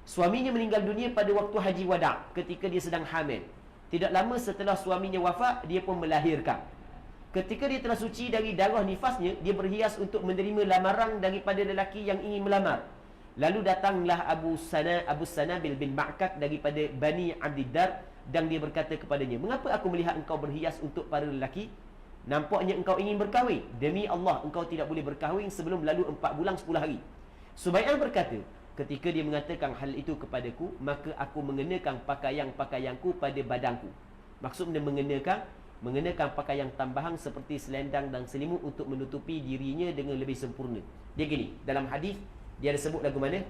Suaminya meninggal dunia pada waktu Haji Wada' ketika dia sedang hamil. Tidak lama setelah suaminya wafat, dia pun melahirkan. Ketika dia telah suci dari darah nifasnya, dia berhias untuk menerima lamaran daripada lelaki yang ingin melamar. Lalu datanglah Abu Sanabil bin Ma'kak daripada Bani Abdiddar, dan dia berkata kepadanya, mengapa aku melihat engkau berhias untuk para lelaki? Nampaknya engkau ingin berkahwin. Demi Allah, engkau tidak boleh berkahwin sebelum lalu 4 bulan 10 hari. Subai'ah berkata, ketika dia mengatakan hal itu kepadaku, maka aku mengenakan pakaian-pakaianku pada badanku. Maksudnya mengenakan pakaian tambahan seperti selendang dan selimut untuk menutupi dirinya dengan lebih sempurna. Dia gini, dalam hadis dia ada sebut lagu mana?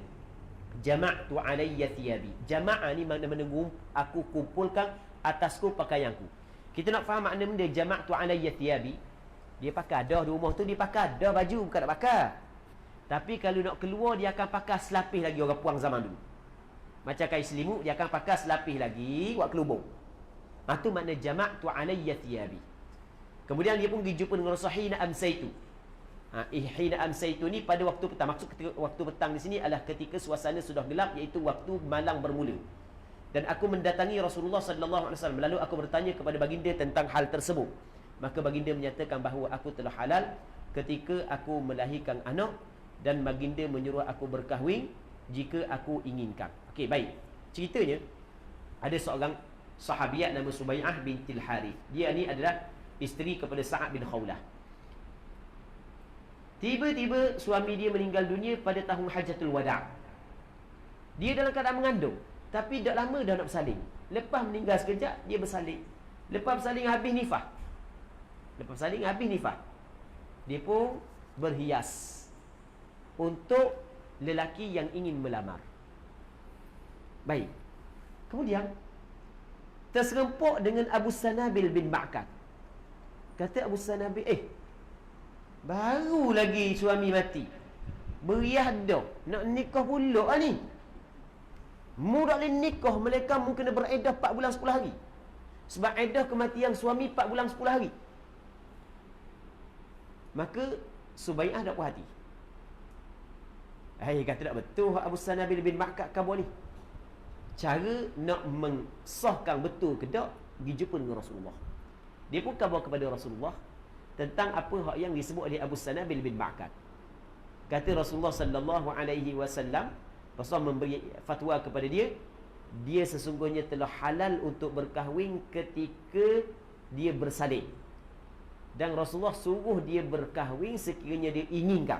Jama'tu alayya thiyabi. Jama'a ni makna aku kumpulkan atasku pakaianku. Kita nak faham makna benda jama'tu alayya thiyabi. Dia pakai dah di rumah tu, dia pakai dah baju, bukan nak pakai. Tapi kalau nak keluar, dia akan pakai selapis lagi orang puang zaman dulu. Macam kain selimut, dia akan pakai selapis lagi buat kelubung. Itu makna jama'tu alayya thiyabi. Kemudian dia pun pergi jumpa dengan Rasul hina amsaitu. Hina amsaitu ni pada waktu petang. Maksud ketika waktu petang di sini adalah ketika suasana sudah gelap, iaitu waktu malam bermula. Dan aku mendatangi Rasulullah sallallahu alaihi wasallam, lalu aku bertanya kepada baginda tentang hal tersebut. Maka baginda menyatakan bahawa aku telah halal ketika aku melahirkan anak, dan baginda menyuruh aku berkahwin jika aku inginkan. Okey, baik. Ceritanya ada seorang sahabiat nama Subai'ah bintil Harith. Dia ni adalah isteri kepada Sa'ad bin Khawlah. Tiba-tiba suami dia meninggal dunia pada tahun Hajjatul Wada'. Dia dalam keadaan mengandung, tapi tak lama dah nak bersalin. Lepas meninggal sekejap, dia bersalin. Lepas bersalin habis nifah. Dia pun berhias untuk lelaki yang ingin melamar. Baik. Kemudian terserempuk dengan Abu Sanabil bin Ma'kak. Kata Abu Sanabil, baru lagi suami mati, beriah dah, nak nikah pula ni. Mu tak boleh nikah, mereka mu kena beredah 4 bulan 10 hari. Sebab edah kematian suami 4 bulan 10 hari. Maka Subai'ah tak puas hati. Kata tak betul Abu Sanabil bin Ma'kak kamu ni. Cara nak mensahkan betul ke tak, pergi jumpa dengan Rasulullah. Dia pun khabar kepada Rasulullah tentang apa hak yang disebut oleh Abu Sanabil bin Ma'kak. Kata Rasulullah sallallahu alaihi wasallam, Rasulullah memberi fatwa kepada dia, dia sesungguhnya telah halal untuk berkahwin ketika dia bersalin. Dan Rasulullah suruh dia berkahwin sekiranya dia inginkan.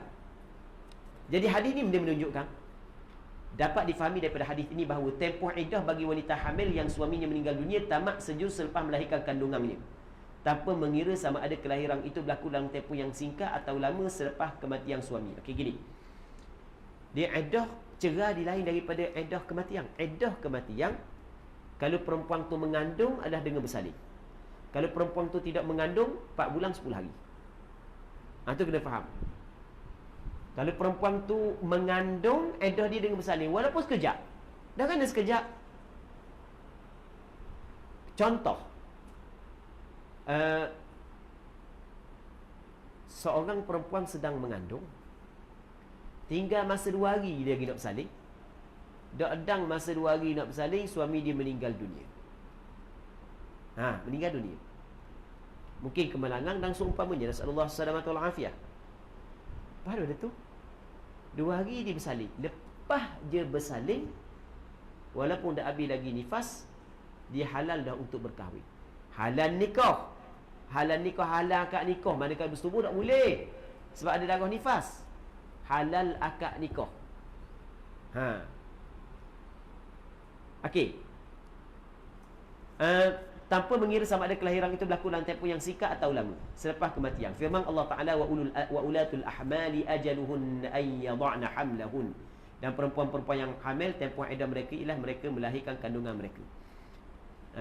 Jadi hadis ni dia menunjukkan, dapat difahami daripada hadis ini bahawa tempoh iddah bagi wanita hamil yang suaminya meninggal dunia tamat sejurus selepas melahirkan kandungannya, tanpa mengira sama ada kelahiran itu berlaku dalam tempoh yang singkat atau lama selepas kematian suami. Okey, gini. Dia iddah cerai lain daripada iddah kematian. Iddah kematian, kalau perempuan tu mengandung adalah dengan bersalin. Kalau perempuan tu tidak mengandung, 4 bulan 10 hari. Itu kena faham. Kalau perempuan tu mengandung, iddah dia dengan bersalin, walaupun sekejap. Dah kena sekejap. Contoh, seorang perempuan sedang mengandung, tinggal masa 2 hari dia lagi nak bersalin. Dak-dang masa 2 hari nak bersalin, suami dia meninggal dunia. Meninggal dunia. Mungkin kemalangan dan seumpamanya. Nasallallahu salamatu wal afiyah. Baru ada tu 2 hari dia bersalin. Lepas dia bersalin, walaupun dah habis lagi nifas, dia halal dah untuk berkahwin. Halal nikah, halal akad nikah. Manakala bersetubuh tak boleh. Sebab ada darah nifas. Halal akad nikah. Okey. Tanpa mengira sama ada kelahiran itu berlaku dalam tempoh yang singkat atau lama selepas kematian. Firman Allah Taala, wa ulatul ahmali ajaluhun ay yad'na hamlahun. Dan perempuan-perempuan yang hamil, tempoh iddah mereka ialah mereka melahirkan kandungan mereka.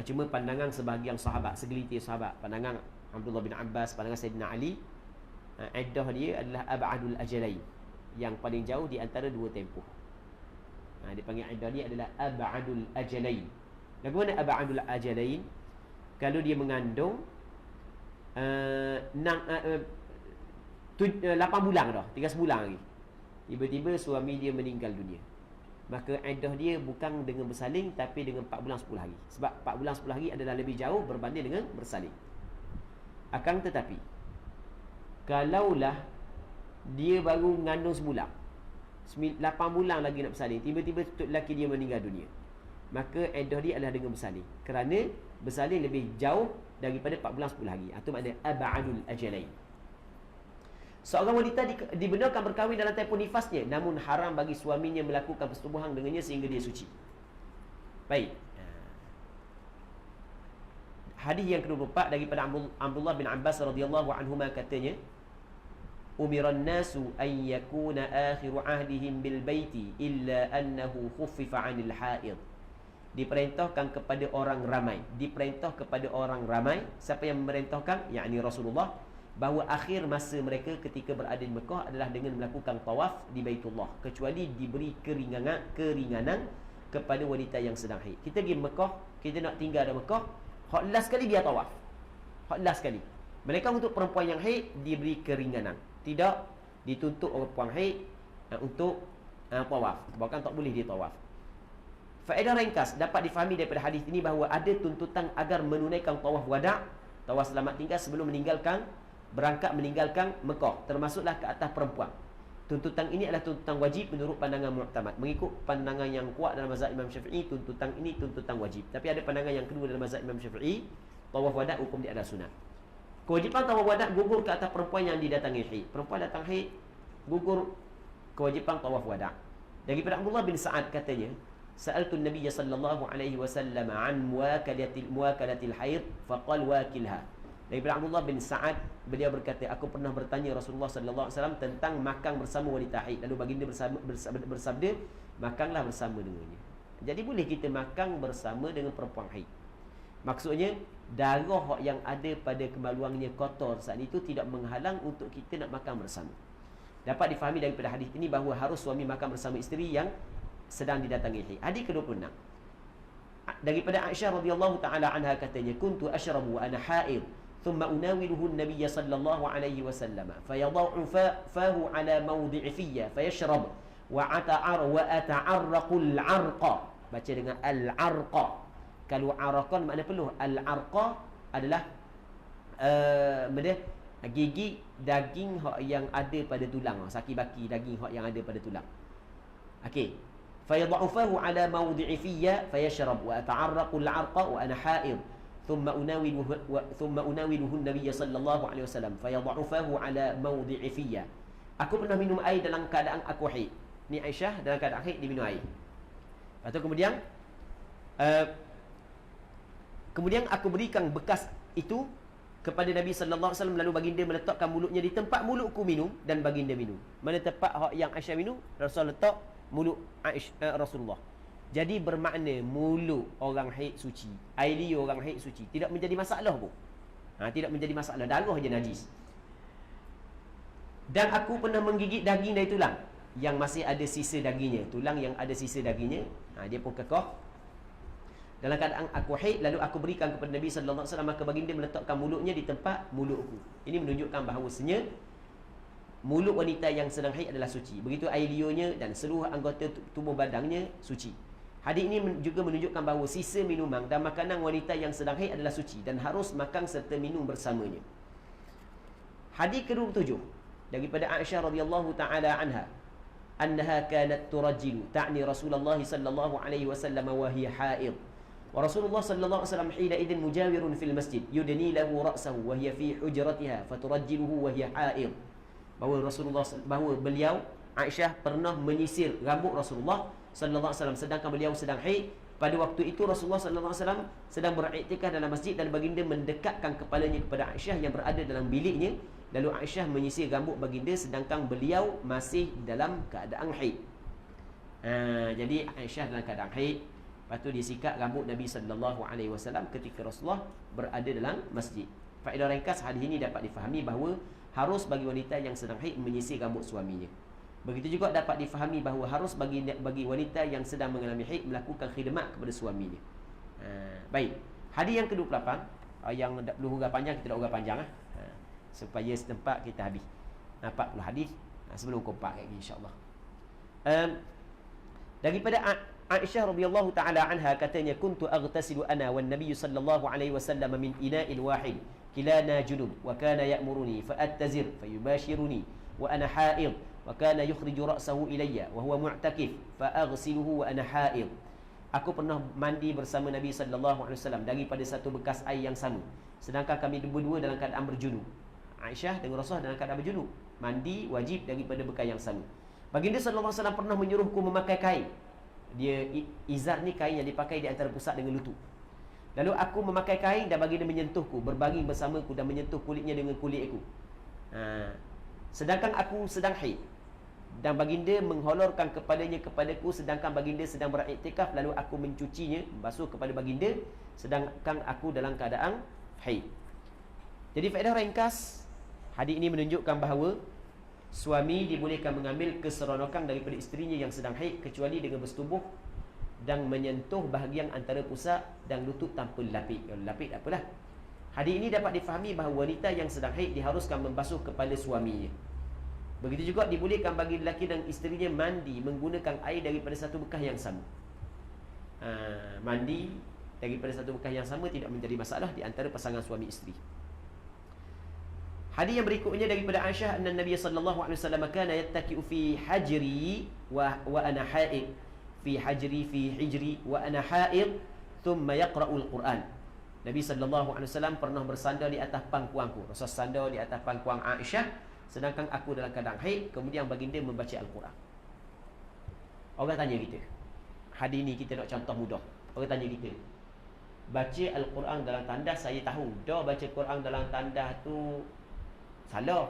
Cuma pandangan sebahagian sahabat, segelintir sahabat, pandangan Abdullah bin Abbas, pandangan Sayyidina Ali, iddah dia adalah ab'adul ajalain, yang paling jauh di antara dua tempoh. Dia panggil iddah dia adalah ab'adul ajalain. Bagaimana ab'adul ajalain? Kalau dia mengandung 8 bulan dah, 3 bulan lagi, tiba-tiba suami dia meninggal dunia, maka iddah dia bukan dengan bersalin, tapi dengan 4 bulan 10 hari. Sebab 4 bulan 10 hari adalah lebih jauh berbanding dengan bersalin. Akan tetapi, kalaulah dia baru mengandung sebulan, 8 bulan lagi nak bersalin, tiba-tiba lelaki dia meninggal dunia, maka iddah dia adalah dengan bersalin. Kerana bersalin lebih jauh daripada 4 bulan 10 hari. Itu maknanya ab'adul ajalain. Seorang wanita dibenarkan berkahwin dalam tempoh nifasnya, namun haram bagi suaminya melakukan persetubuhan dengannya sehingga dia suci. Baik. Hadis yang ke-24 daripada Abdullah bin Abbas radhiyallahu anhuma katanya, umiran nasu an yakuna akhiru ahdihim bil baiti illa annahu khuffifa 'anil haid. Diperintahkan kepada orang ramai. Diperintah kepada orang ramai. Siapa yang memerintahkan? Yakni Rasulullah. Bahawa akhir masa mereka ketika berada di Mekah adalah dengan melakukan tawaf di Baitullah, kecuali diberi keringanan kepada wanita yang sedang haid. Kita pergi Mekah, kita nak tinggal di Mekah, hak last sekali dia tawaf. Hak last sekali. Mereka untuk perempuan yang haid diberi keringanan. Tidak dituntut orang perempuan haid untuk tawaf. Bahkan tak boleh dia tawaf. Faedah ringkas dapat difahami daripada hadis ini bahawa ada tuntutan agar menunaikan tawaf wada', tawaf selamat tinggal sebelum berangkat meninggalkan Mekah, termasuklah ke atas perempuan. Tuntutan ini adalah tuntutan wajib menurut pandangan mu'tamad. Mengikut pandangan yang kuat dalam mazhab Imam Syafi'i, tuntutan ini tuntutan wajib. Tapi ada pandangan yang kedua dalam mazhab Imam Syafi'i, tawaf wada' hukum dia adalah sunat. Kewajipan tawaf wada' gugur ke atas perempuan yang didatangi haid. Perempuan datang haid, gugur kewajipan tawaf wada'. Daripada Abdullah bin Sa'ad katanya, sa'altu an-nabiy sallallahu alaihi wasallam an muwakalatil haid faqal wakilha. Daripada Abdullah bin Sa'ad, beliau berkata, aku pernah bertanya Rasulullah sallallahu alaihi wasallam tentang makan bersama wanita haid. Lalu baginda bersabda, makanlah bersama dengannya. Jadi boleh kita makan bersama dengan perempuan haid. Maksudnya darah yang ada pada kemaluannya kotor saat itu tidak menghalang untuk kita nak makan bersama. Dapat difahami daripada hadis ini bahawa harus suami makan bersama isteri yang sedang didatangi haid. Hadis ke-26 daripada Aisyah radhiyallahu taala anha katanya, kuntu ashrabu wa ana haid thumma unawiluhu an-nabiy sallallahu alaihi wasallam fayadau fahu ala mawdi'i fiyya fayashrab wa ata'arraqu al-'arqa. Baca dengan al-'arqa. Kalau araqan makna peluh, al-'arqa adalah gigi daging yang ada pada tulang, saki-baki daging yang ada pada tulang. Okey. فيضعفه على موضع فيا فيشرب وأتعرق العرق وأنا حائض ثم أناوله النبي صلى الله عليه وسلم فيضعفه على موضع فيا. Aku pernah minum air dalam keadaan aku haid. Ni Aisyah dalam keadaan haid dia minum air. Lepas tu kemudian aku berikan bekas itu kepada Nabi sallallahu alaihi wasallam, lalu baginda meletakkan mulutnya di tempat mulutku minum dan baginda minum. Mana tempat yang Aisyah minum, Rasul letak mulut Rasulullah. Jadi bermakna mulut orang haid suci, air liur orang haid suci, tidak menjadi masalah pun. Tidak menjadi masalah, darah je najis. Dan aku pernah menggigit daging dari tulang yang masih ada sisa dagingnya, tulang yang ada sisa dagingnya, dia pun kekah. Dalam keadaan aku haid, lalu aku berikan kepada Nabi sallallahu alaihi wasallam, maka baginda meletakkan mulutnya di tempat mulutku. Ini menunjukkan bahawasanya mulut wanita yang sedang haid adalah suci. Begitu air liurnya dan seluruh anggota tubuh badannya suci. Hadis ini juga menunjukkan bahawa sisa minuman dan makanan wanita yang sedang haid adalah suci dan harus makan serta minum bersamanya. Hadis ke-27 daripada Aisyah radhiyallahu taala anha, annaha kanat turajjilu ta'ni Rasulullah sallallahu alaihi wasallam wa hiya haid. Wa Rasulullah sallallahu alaihi wasallam hina idzin mujawirun fil masjid yudni lahu ra'sahu wa hiya fi hujratiha faturajjiluhu wa hiya haid. bahawa beliau Aisyah pernah menyisir rambut Rasulullah sallallahu alaihi wasallam sedangkan beliau sedang haid. Pada waktu itu Rasulullah sallallahu alaihi wasallam sedang beriktikaf dalam masjid dan baginda mendekatkan kepalanya kepada Aisyah yang berada dalam biliknya. Lalu Aisyah menyisir rambut baginda sedangkan beliau masih dalam keadaan haid. Jadi Aisyah dalam keadaan haid, lepas tu dia sikat rambut Nabi sallallahu alaihi wasallam ketika Rasulullah berada dalam masjid. Faedah ringkas hadis ini dapat difahami bahawa harus bagi wanita yang sedang haid menyisir rambut suaminya. Begitu juga dapat difahami bahawa harus bagi wanita yang sedang mengalami haid melakukan khidmat kepada suaminya. Baik. Hadis yang ke-28, yang dulu huraian panjang, kita dah huraian panjang supaya setempat kita habis 40 hadis sebelum kompak lagi insya-Allah. Daripada Aisyah radhiyallahu taala anha katanya, kuntu aghtasilu ana wan nabiy sallallahu alaihi wasallam min ina'in wahid kilana junub wa kana ya'muruni fa attazir fayubashiruni wa ana ha'id wa kana yukhriju ra'sahu ilayya wa huwa mu'takif fa aghsiluhu wa ana ha'id. Aku pernah mandi bersama Nabi sallallahu alaihi wasallam daripada satu bekas air yang sama sedangkan kami berdua dalam keadaan berjunub. Aisyah dengan Rasulullah dalam keadaan berjunub, mandi wajib daripada bekas yang sama. Baginda sallallahu alaihi wasallam pernah menyuruhku memakai kain. Dia izar ni kain yang dipakai di antara pusat dengan lutut. Lalu aku memakai kain dan baginda menyentuhku, berbaring bersamaku dan menyentuh kulitnya dengan kulitku. Sedangkan aku sedang haid dan baginda mengholorkan kepalanya kepadaku sedangkan baginda sedang beriktikaf, lalu aku mencucinya, membasuh kepada baginda sedangkan aku dalam keadaan haid. Jadi faedah ringkas, hadis ini menunjukkan bahawa suami dibolehkan mengambil keseronokan daripada isterinya yang sedang haid kecuali dengan bersetubuh dan menyentuh bahagian antara pusat dan lutut tanpa lapik. Kalau lapik tak apalah. Hadis ini dapat difahami bahawa wanita yang sedang haid diharuskan membasuh kepala suaminya. Begitu juga dibolehkan bagi lelaki dan isterinya mandi menggunakan air daripada satu bekas yang sama. Mandi daripada satu bekas yang sama tidak menjadi masalah di antara pasangan suami isteri. Hadis yang berikutnya daripada Aisyah, anna Nabi sallallahu alaihi wasallam kana yattaki'u fi hajri wa ana haid, fi hijri wa ana haid, thumma yaqra'ul Quran. Nabi sallallahu alaihi wasallam pernah bersandar di atas pangkuanku. Rasul sandar di atas pangkuan Aisyah sedangkan aku dalam keadaan haid, kemudian baginda membaca Al-Quran. Orang tanya kita, hadis ni kita nak contoh mudah. Orang tanya kita, baca Al-Quran dalam tandas, saya tahu dah baca Quran dalam tandas tu salah,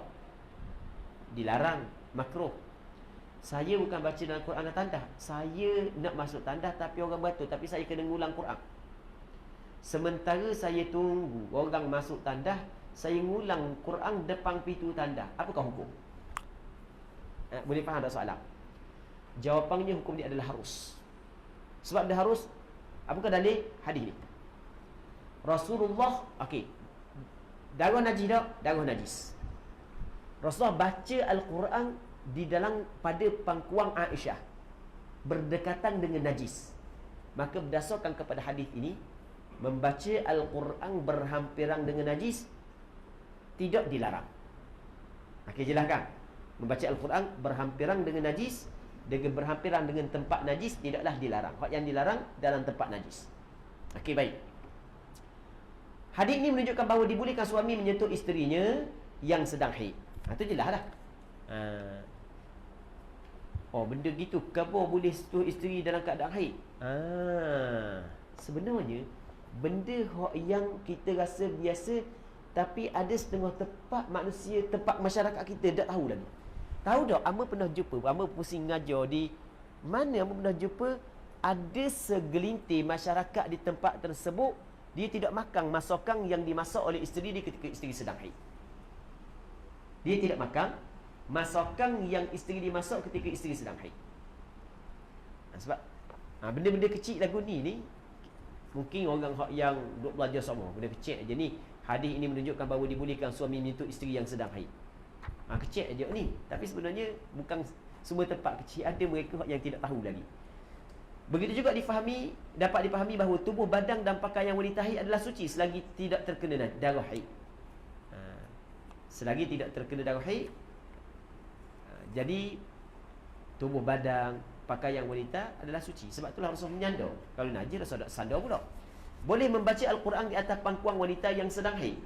dilarang, makruh. Saya bukan baca dalam Quran dalam tandas, saya nak masuk tandas tapi orang batul, tapi saya kena ngulang Quran. Sementara saya tunggu orang masuk tandas, saya ngulang Quran depan pintu tandas. Apakah hukum? Boleh faham tak soalan? Jawapannya hukum ni adalah harus. Sebab dia harus. Apakah dalil hadis ni? Rasulullah, darah najis tak? Darah najis. Rasulullah baca Al-Quran di dalam pada pangkuan Aisyah berdekatan dengan najis. Maka berdasarkan kepada hadis ini, membaca Al-Quran berhampiran dengan najis tidak dilarang. Jelaskan. Membaca Al-Quran berhampiran dengan najis, dengan berhampiran dengan tempat najis tidaklah dilarang. Hak yang dilarang dalam tempat najis. Baik. Hadis ini menunjukkan bahawa dibolehkan suami menyentuh isterinya yang sedang haid. Itu jelas dah. Benda gitu khabar boleh sentuh isteri dalam keadaan haid. Sebenarnya benda yang kita rasa biasa, tapi ada setengah tempat manusia, tempat masyarakat kita tak tahu lagi. Tahu tak, Amba pernah jumpa, Amba pusing ngajar di mana, Amba pernah jumpa ada segelintir masyarakat di tempat tersebut, dia tidak makan masakan yang dimasak oleh isteri dia ketika isteri sedang haid. Dia tidak makan masakan yang isteri dia masak ketika isteri sedang haid. Sebab benda-benda kecil lagu ni mungkin orang yang duk belajar sama, benda kecil aja ni. Hadis ini menunjukkan bahawa dibolehkan suami menyentuh isteri yang sedang haid. Kecil aja ni, tapi sebenarnya bukan semua tempat kecil, ada mereka yang tidak tahu lagi. Begitu juga dapat dipahami bahawa tubuh badan dan pakaian wanita haid adalah suci selagi tidak terkena darah haid. Selagi tidak terkena darah haid, jadi tubuh badan, pakaian wanita adalah suci. Sebab itulah Rasul menyandar. Kalau najis Rasul tak sandar pula. Boleh membaca Al-Quran di atas pangkuan wanita yang sedang haid.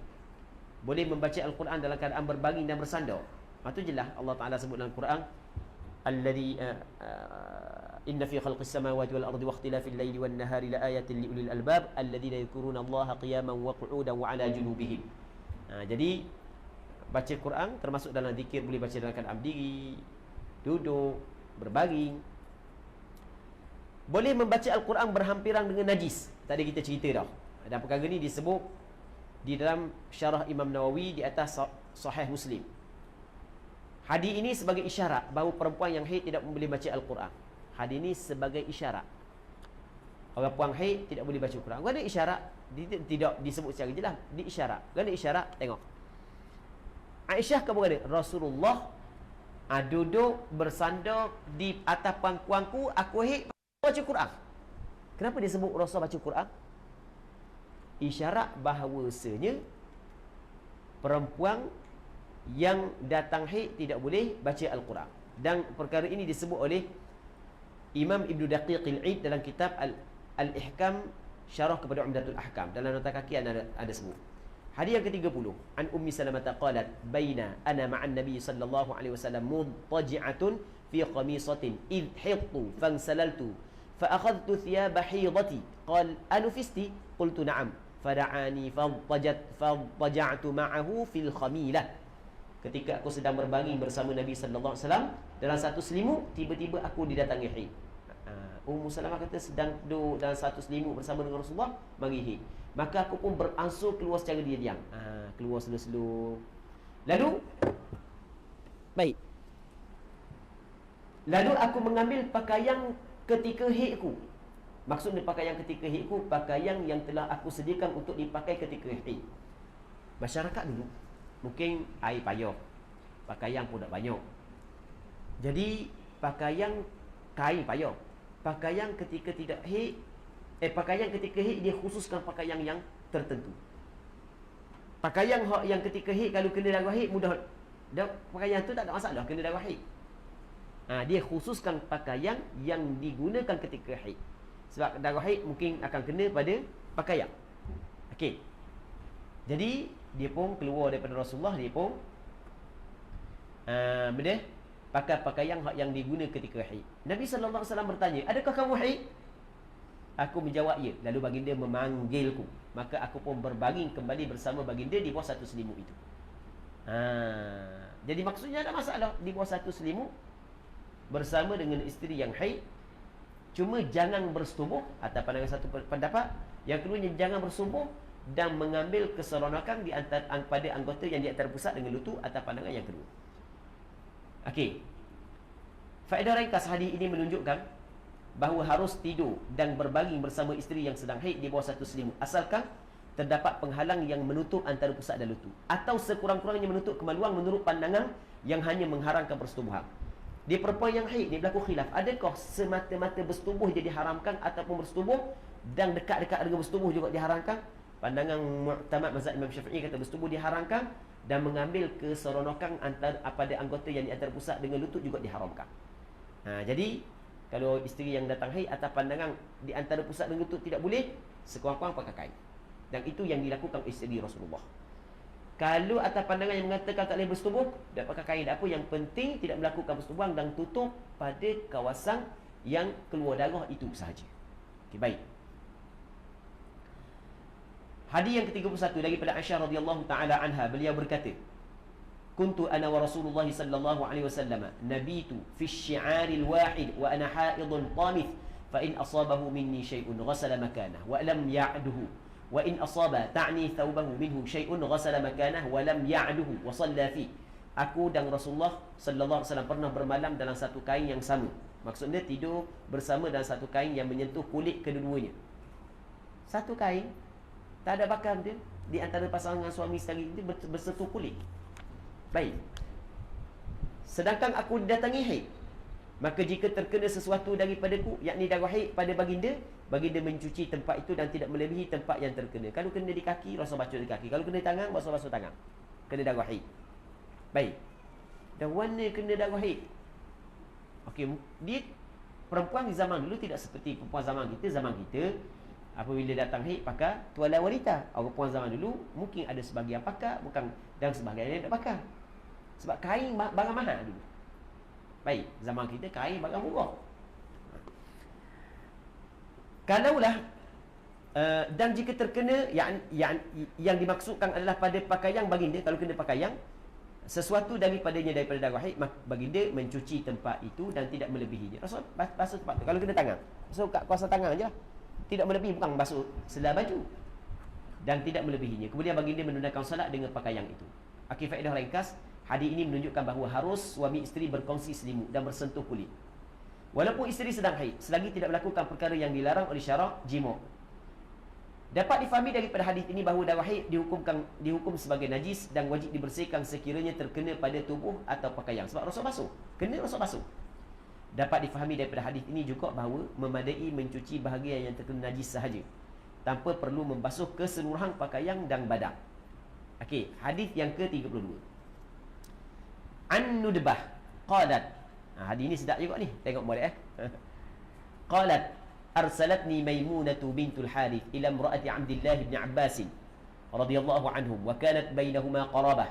Boleh membaca Al-Quran dalam keadaan berbaring dan bersandar. Itu jelas Allah Taala sebut dalam Quran, alladhi inna fi khalqis samawati wal ardi wa ikhtilafil laili wan nahari la ayatin li ulil albab alladhina yadhkuruna Allaha qiyaman wa qu'udan wa 'ala junubihim. Jadi baca Quran termasuk dalam zikir, boleh baca dalam keadaan berdiri, duduk, berbaring. Boleh membaca Al-Quran berhampiran dengan najis. Tadi kita cerita dah. Dan perkara ni disebut di dalam syarah Imam Nawawi di atas Sahih Muslim. Hadis ini sebagai isyarat bahawa perempuan yang haid tidak boleh baca Al-Quran. Hadis ini sebagai isyarat. Orang puan haid tidak boleh baca Al-Quran. Kerana isyarat tidak disebut secara jelas, di isyarat. Kerana isyarat, tengok. Aisyah kata berkata, Rasulullah duduk bersandar di atas pangkuanku, aku haid baca Quran. Kenapa dia sebut Rasul baca Quran? Isyarat bahawasanya perempuan yang datang haid tidak boleh baca Al-Quran. Dan perkara ini disebut oleh Imam Ibn Daqiq al-Id dalam kitab Al-Ihkam Syarah kepada Umdatul Ahkam. Dalam nota kaki ada sebut. Hadis yang ke-30, an Ummi Salamah qalat, "Baina ana ma'an Nabi sallallahu alaihi wasallam mudtaji'atun fi qamisatin id hidtu fansalaltu fa akhadhtu thiyaba hidati qal anufisti qultu na'am fada'ani fadtaja'tu ma'ahu fil khamilah." Ketika aku sedang berbaring bersama Nabi sallallahu alaihi wasallam dalam satu selimut, tiba-tiba aku didatangi haid. Ummu Salamah kata sedang duduk dalam satu selimut bersama dengan Rasulullah, mari haid. Maka aku pun beransur keluar secara diam-diam. Keluar slow-slow. Lalu aku mengambil pakaian ketika haidku. Maksudnya pakaian ketika haidku, pakaian yang telah aku sediakan untuk dipakai ketika haid. Masyarakat dulu mungkin air payah, pakaian pun tak banyak. Jadi pakaian kain payah. Pakaian ketika tidak haid, pakaian ketika haid dia khususkan pakaian yang tertentu. Pakaian yang ketika haid kalau kena darah haid mudah, pakaian tu tak ada masalah kena darah haid. Dia khususkan pakaian yang digunakan ketika haid. Sebab darah haid mungkin akan kena pada pakaian. Okey. Jadi dia pun keluar daripada Rasulullah, dia pun pakai pakaian yang digunakan ketika haid. Nabi sallallahu alaihi wasallam bertanya, "Adakah kamu haid?" Aku menjawab, "Ya." Lalu baginda memanggilku. Maka aku pun berbaring kembali bersama baginda di bawah satu selimut itu. Jadi maksudnya ada masalah di bawah satu selimut bersama dengan isteri yang haid. Cuma jangan bersetubuh, atas pandangan satu pendapat. Yang keduanya jangan bersetubuh dan mengambil keseronokan di antara pada anggota yang di antara pusat dengan lutut, atas pandangan yang kedua. Okey. Faedah ringkas hadis ini menunjukkan bahawa harus tidur dan berbaring bersama isteri yang sedang haid di bawah satu selimut, asalkan terdapat penghalang yang menutup antara pusat dan lutut, atau sekurang-kurangnya menutup kemaluan menurut pandangan yang hanya mengharamkan persetubuhan. Di perempuan yang haid ni berlaku khilaf, adakah semata-mata bersetubuh je diharamkan ataupun bersetubuh dan dekat-dekat dengan bersetubuh juga diharamkan? Pandangan mu'tamad mazhab Imam Syafi'i kata bersetubuh diharamkan dan mengambil keseronokan pada anggota yang di antara pusat dengan lutut juga diharamkan. Jadi kalau isteri yang datang haid atas pandangan di antara pusat dengan lutut tidak boleh, sekurang-kurang pakai kain. Dan itu yang dilakukan isteri Rasulullah. Kalau atas pandangan yang mengatakan tak boleh bersetubuh, tak pakai kain, tak apa, yang penting tidak melakukan persetubuhan dan tutup pada kawasan yang keluar darah itu sahaja. Okey, baik. Hadis yang ke-31 daripada Aisyah radhiyallahu taala anha, beliau berkata, "Kuntu ana wa Rasulullah sallallahu alaihi wasallam nabitu fi asy-syi'aril wahid wa ana haidun qamith fa in asabahu minni shay'un ghasala makanahu wa lam ya'duhu wa in asaba ta'ni thawbahu minhu shay'un ghasala makanahu wa lam ya'duhu wa shalla fi." Aku dan Rasulullah sallallahu alaihi wasallam pernah bermalam dalam satu kain yang sama. Maksudnya tidur bersama dalam satu kain yang menyentuh kulit kedua-duanya. Satu kain, tak ada bakar dia di antara pasangan suami isteri itu bersentuh kulit. Baik. Sedangkan aku didatangi haid, maka jika terkena sesuatu daripadaku, yakni darah haid pada baginda, baginda mencuci tempat itu dan tidak melebihi tempat yang terkena. Kalau kena di kaki, Rasul basuh di kaki. Kalau kena di tangan, Rasul basuh tangan. Kena darah haid. Baik. Dan warna kena darah haid. Okey, dia perempuan di zaman dulu tidak seperti perempuan zaman kita. Zaman kita apabila datang haid pakai tuala wanita. Orang perempuan zaman dulu mungkin ada sebahagian pakai, bukan, dan sebahagian yang tak pakai. Sebab kain barang mahal dulu. Baik, zaman kita kain barang murah. Kalaulah dan jika terkena yang dimaksudkan adalah pada pakaian baginda, kalau kena pakaian sesuatu daripada darah haid, maka baginda mencuci tempat itu dan tidak melebihinya. Rasul basuh tempat tu. Kalau kena tangan, basuh kat kuasa tangan aja lah. Tidak melebihi, bukan basuh selah baju. Dan tidak melebihinya. Kemudian baginda menunaikan salat dengan pakaian itu. Okey, faedah ringkas, hadis ini menunjukkan bahawa harus suami isteri berkongsi selimut dan bersentuh kulit. Walaupun isteri sedang haid, selagi tidak melakukan perkara yang dilarang oleh syarak, jima'. Dapat difahami daripada hadis ini bahawa darah haid dihukum sebagai najis dan wajib dibersihkan sekiranya terkena pada tubuh atau pakaian. Sebab Rasul basuh. Kena Rasul basuh. Dapat difahami daripada hadis ini juga bahawa memadai mencuci bahagian yang terkena najis sahaja, tanpa perlu membasuh keseluruhan pakaian dan badan. Okey, hadis yang ke-32. An-Nudbah qalat. Hadis ini sedap juga ni. Tengok boleh Qalat أرسلتني ميمونة بنت الحارث إلى امرأة عبد الله بن عباس رضي الله عنهم وكانت بينهما قرابة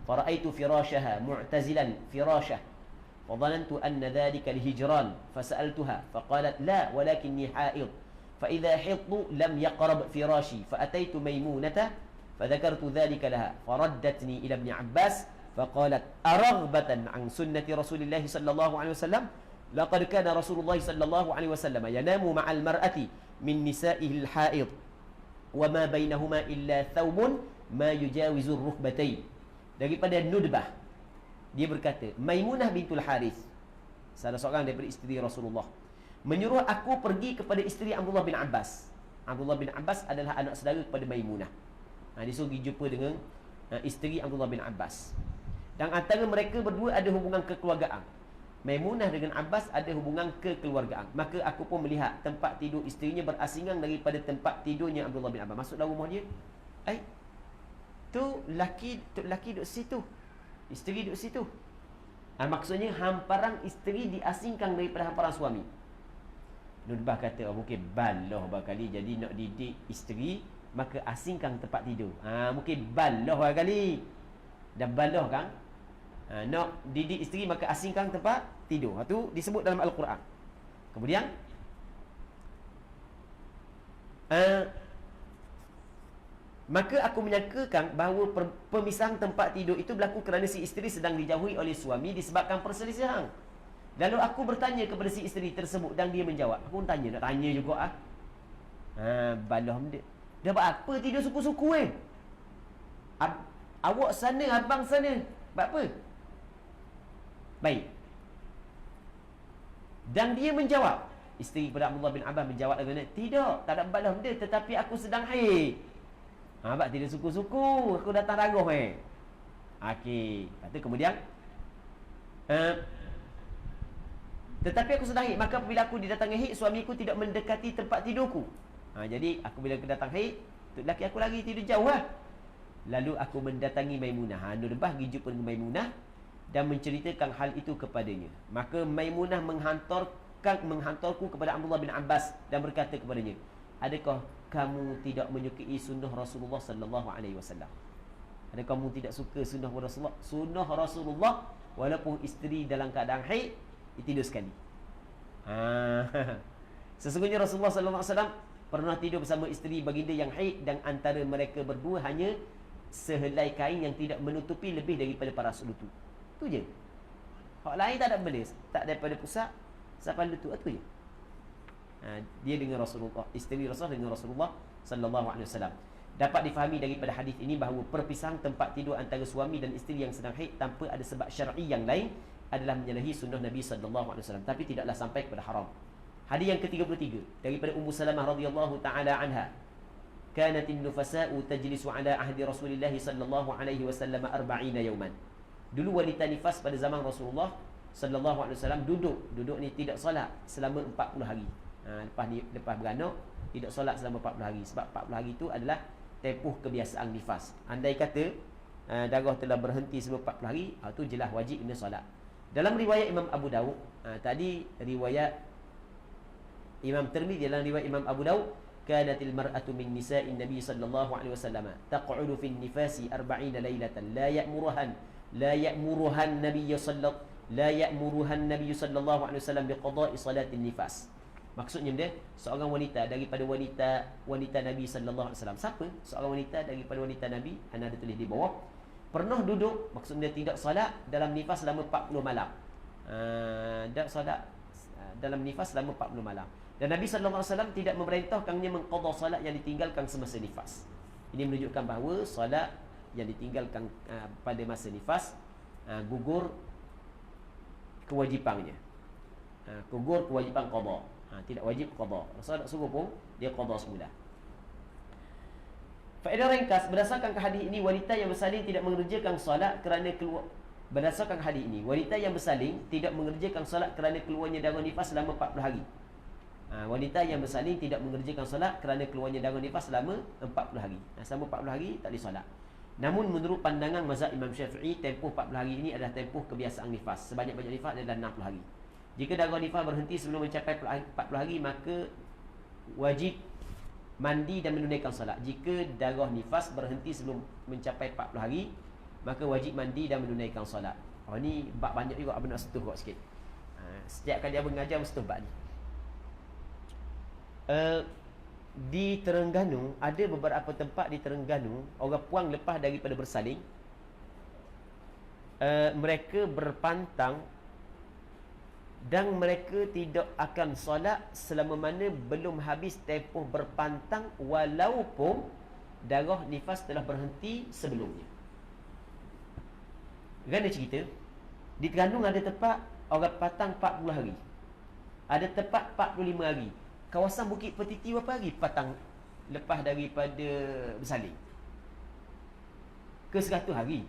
فرأيت فراشها معتزلا فراشه فظننت أن ذلك الهجران فسألتها فقالت لا ولكني حائض فإذا حضت لم يقرب فراشي فأتيت ميمونة فذكرت ذلك لها فردتني إلى ابن عباس فقالت أرغبة عن سنة رسول الله صلى الله عليه وسلم لقد كان رسول الله صلى الله عليه وسلم ينام مع المرأة من نسائه الحائض وما بينهما إلا ثوب ما يجاوز الركبتين. Daripada Nudbah, dia berkata, Maimunah bintul Harith, salah seorang daripada isteri Rasulullah, menyuruh aku pergi kepada isteri Abdullah bin Abbas. Abdullah bin Abbas adalah anak saudara kepada Maimunah. Dia suruh pergi jumpa dengan isteri Abdullah bin Abbas. Dan antara mereka berdua ada hubungan kekeluargaan. Maimunah dengan Abbas ada hubungan kekeluargaan. Maka aku pun melihat tempat tidur isterinya berasingan daripada tempat tidurnya Abdullah bin Abbas. Masuk dalam rumah dia, tu laki duduk situ, isteri duduk situ. Maksudnya hamparan isteri diasingkan daripada hamparan suami. Nudbah kata, mungkin baloh berkali jadi nak didik isteri, maka asingkan tempat tidur. Mungkin baloh berkali. Dah baloh kan? Nak didik isteri maka asingkan tempat tidur. Itu disebut dalam Al-Quran. Kemudian maka aku menyangkakan bahawa pemisahan tempat tidur itu berlaku kerana si isteri sedang dijauhi oleh suami disebabkan perselisihan. Lalu aku bertanya kepada si isteri tersebut dan dia menjawab. Aku pun tanya, nak tanya juga balah dia. Dah buat apa tidur suku-suku awak sana, abang sana. Buat apa? Baik. Dan dia menjawab, isteri kepada Abdullah bin Abbas menjawab dengan, tidak, tak ada balah dia, tetapi aku sedang haid. Abang tidak suku-suku, aku datang raguh Okey. Kata kemudian tetapi aku sedang haid, maka apabila aku didatangi haid, suamiku tidak mendekati tempat tidurku. Jadi aku bila aku datang haid, lelaki aku lagi tidur jauh Lalu aku mendatangi Maimunah. Nudbah pergi jumpa dengan Maimunah dan menceritakan hal itu kepadanya. Maka Maimunah menghantarku kepada Abdullah bin Abbas dan berkata kepadanya, adakah kamu tidak menyukai sunnah Rasulullah sallallahu alaihi wasallam? Adakah kamu tidak suka sunnah Rasulullah? Sunnah Rasulullah walaupun isteri dalam keadaan haid tidur sekali. Sesungguhnya Rasulullah sallallahu alaihi wasallam pernah tidur bersama isteri baginda yang haid dan antara mereka berdua hanya sehelai kain yang tidak menutupi lebih daripada paras lutut. Itu je. Hak lain tak ada belis, tak daripada pusat sampai lutut, itu je. Dia dengan Rasulullah, isteri Rasul dengan Rasulullah sallallahu alaihi wasallam. Dapat difahami daripada hadis ini bahawa perpisahan tempat tidur antara suami dan isteri yang sedang haid tanpa ada sebab syar'i yang lain adalah menyalahi sunnah Nabi sallallahu alaihi wasallam, tapi tidaklah sampai kepada haram. Hadis yang ke-33 daripada Ummu Salamah radhiyallahu taala anha, kanat an-nufasa'u tajlisu ala ahdi Rasulillah sallallahu alaihi wasallam 40 yawman. Dulu wanita nifas pada zaman Rasulullah sallallahu alaihi wasallam duduk ni tidak solat selama 40 hari. Lepas beranak tidak solat selama 40 hari, sebab 40 hari itu adalah tempoh kebiasaan nifas. Andai kata darah telah berhenti sebelum 40 hari, itu jelas wajib kena solat. Dalam riwayat Imam Abu Daud, tadi riwayat Imam Tirmidzi, dalam riwayat Imam Abu Daud, kanatil mar'atu min nisa'in nabi sallallahu alaihi wasallam taq'udu fi an-nifasi 40 lailatan la ya'muruhan la ya'muruhan nabiyyu sallallahu alaihi wasallam biqada'i salatin nifas. Maksudnya dia seorang wanita daripada wanita Nabi sallallahu alaihi wasallam. Siapa? Seorang wanita daripada wanita Nabi, ana ada tulis di bawah. Pernah duduk, maksudnya tidak solat dalam nifas selama 40 malam. Tak solat dalam nifas selama 40 malam. Dan Nabi sallallahu alaihi wasallam tidak memerintahkannya mengqada solat yang ditinggalkan semasa nifas. Ini menunjukkan bahawa solat yang ditinggalkan pada masa nifas gugur kewajipannya. Gugur kewajipan qada. Tidak wajib qada. Rasul nak suruh pun dia qada semula. Faedah ringkas, berdasarkan hadis ini wanita yang bersalin tidak mengerjakan solat kerana keluar. Berdasarkan hadis ini wanita yang bersalin tidak mengerjakan solat kerana keluarnya darah nifas selama 40 hari. Wanita yang bersalin tidak mengerjakan solat kerana keluarnya darah nifas selama 40 hari. Selama 40 hari tak boleh solat. Namun menurut pandangan mazhab Imam Syafi'i, tempoh 40 hari ini adalah tempoh kebiasaan nifas. Sebanyak-banyak nifas adalah 60 hari. Jika darah nifas berhenti sebelum mencapai 40 hari, maka wajib mandi dan menunaikan solat. Jika darah nifas berhenti sebelum mencapai 40 hari, maka wajib mandi dan menunaikan solat. Ni bab banyak juga, abang nak sentuh kot sikit. Setiap kali abang mengajar mesti bab ni. Di Terengganu, ada beberapa tempat di Terengganu, orang puang lepas daripada bersalin, mereka berpantang dan mereka tidak akan solat selama mana belum habis tempoh berpantang, walaupun darah nifas telah berhenti sebelumnya. Kerana cerita di Terengganu ada tempat orang patang 40 hari, ada tempat 45 hari. Kawasan Bukit Petiti berapa hari patang lepas daripada bersalin? Ke 100 hari?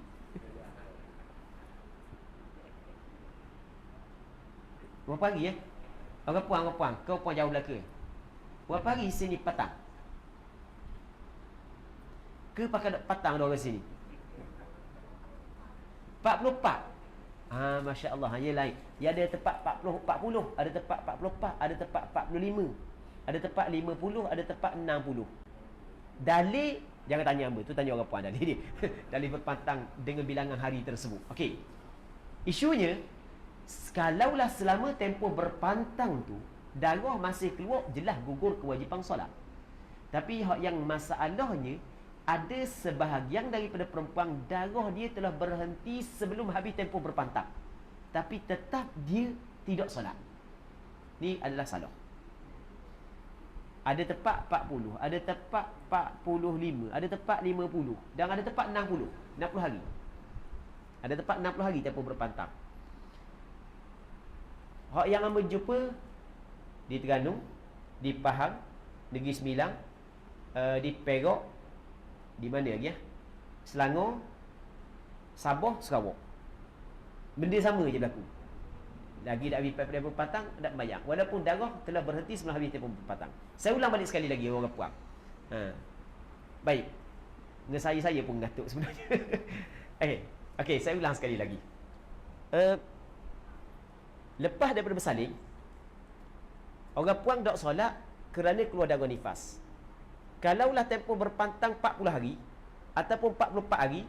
Berapa hari Orang puang. Kau puang jauh belaka. Berapa hari sini patang? Ke pakai patang ada orang sini? 44. Masya Allah. Ya lain. Ya ada tempat 40, ada tempat 44, ada tempat 45, ada tempat 50, ada tempat 60. Dalil jangan tanya hamba, tu tanya orang puan dalil dia. Dalil berpantang dengan bilangan hari tersebut. Okey. Isunya, kalaulah selama tempoh berpantang tu darah masih keluar, jelas gugur kewajipan solat. Tapi yang masalahnya, ada sebahagian daripada perempuan darah dia telah berhenti sebelum habis tempoh berpantang, tapi tetap dia tidak solat. Ni adalah salah. Ada tempat 40, ada tempat 45, ada tempat 50, dan ada tempat 60 hari. Ada tempat 60 hari tempoh berpantang. Hak yang hamba jumpa di Terengganu, di Pahang, Negeri Sembilan, di Perak, di mana lagi Selangor, Sabah, Sarawak. Benda sama je berlaku. Lagi tak habis pada berpatang, tak bayang. Walaupun darah telah berhenti sebelum habis tempoh berpatang. Saya ulang balik sekali lagi orang puang. Baik. Dengan saya pun ngatuk sebenarnya. Okey, saya ulang sekali lagi. Lepas daripada bersalin, orang puang tak solat kerana keluar darah nifas. Kalaulah tempoh berpantang 40 hari ataupun 44 hari,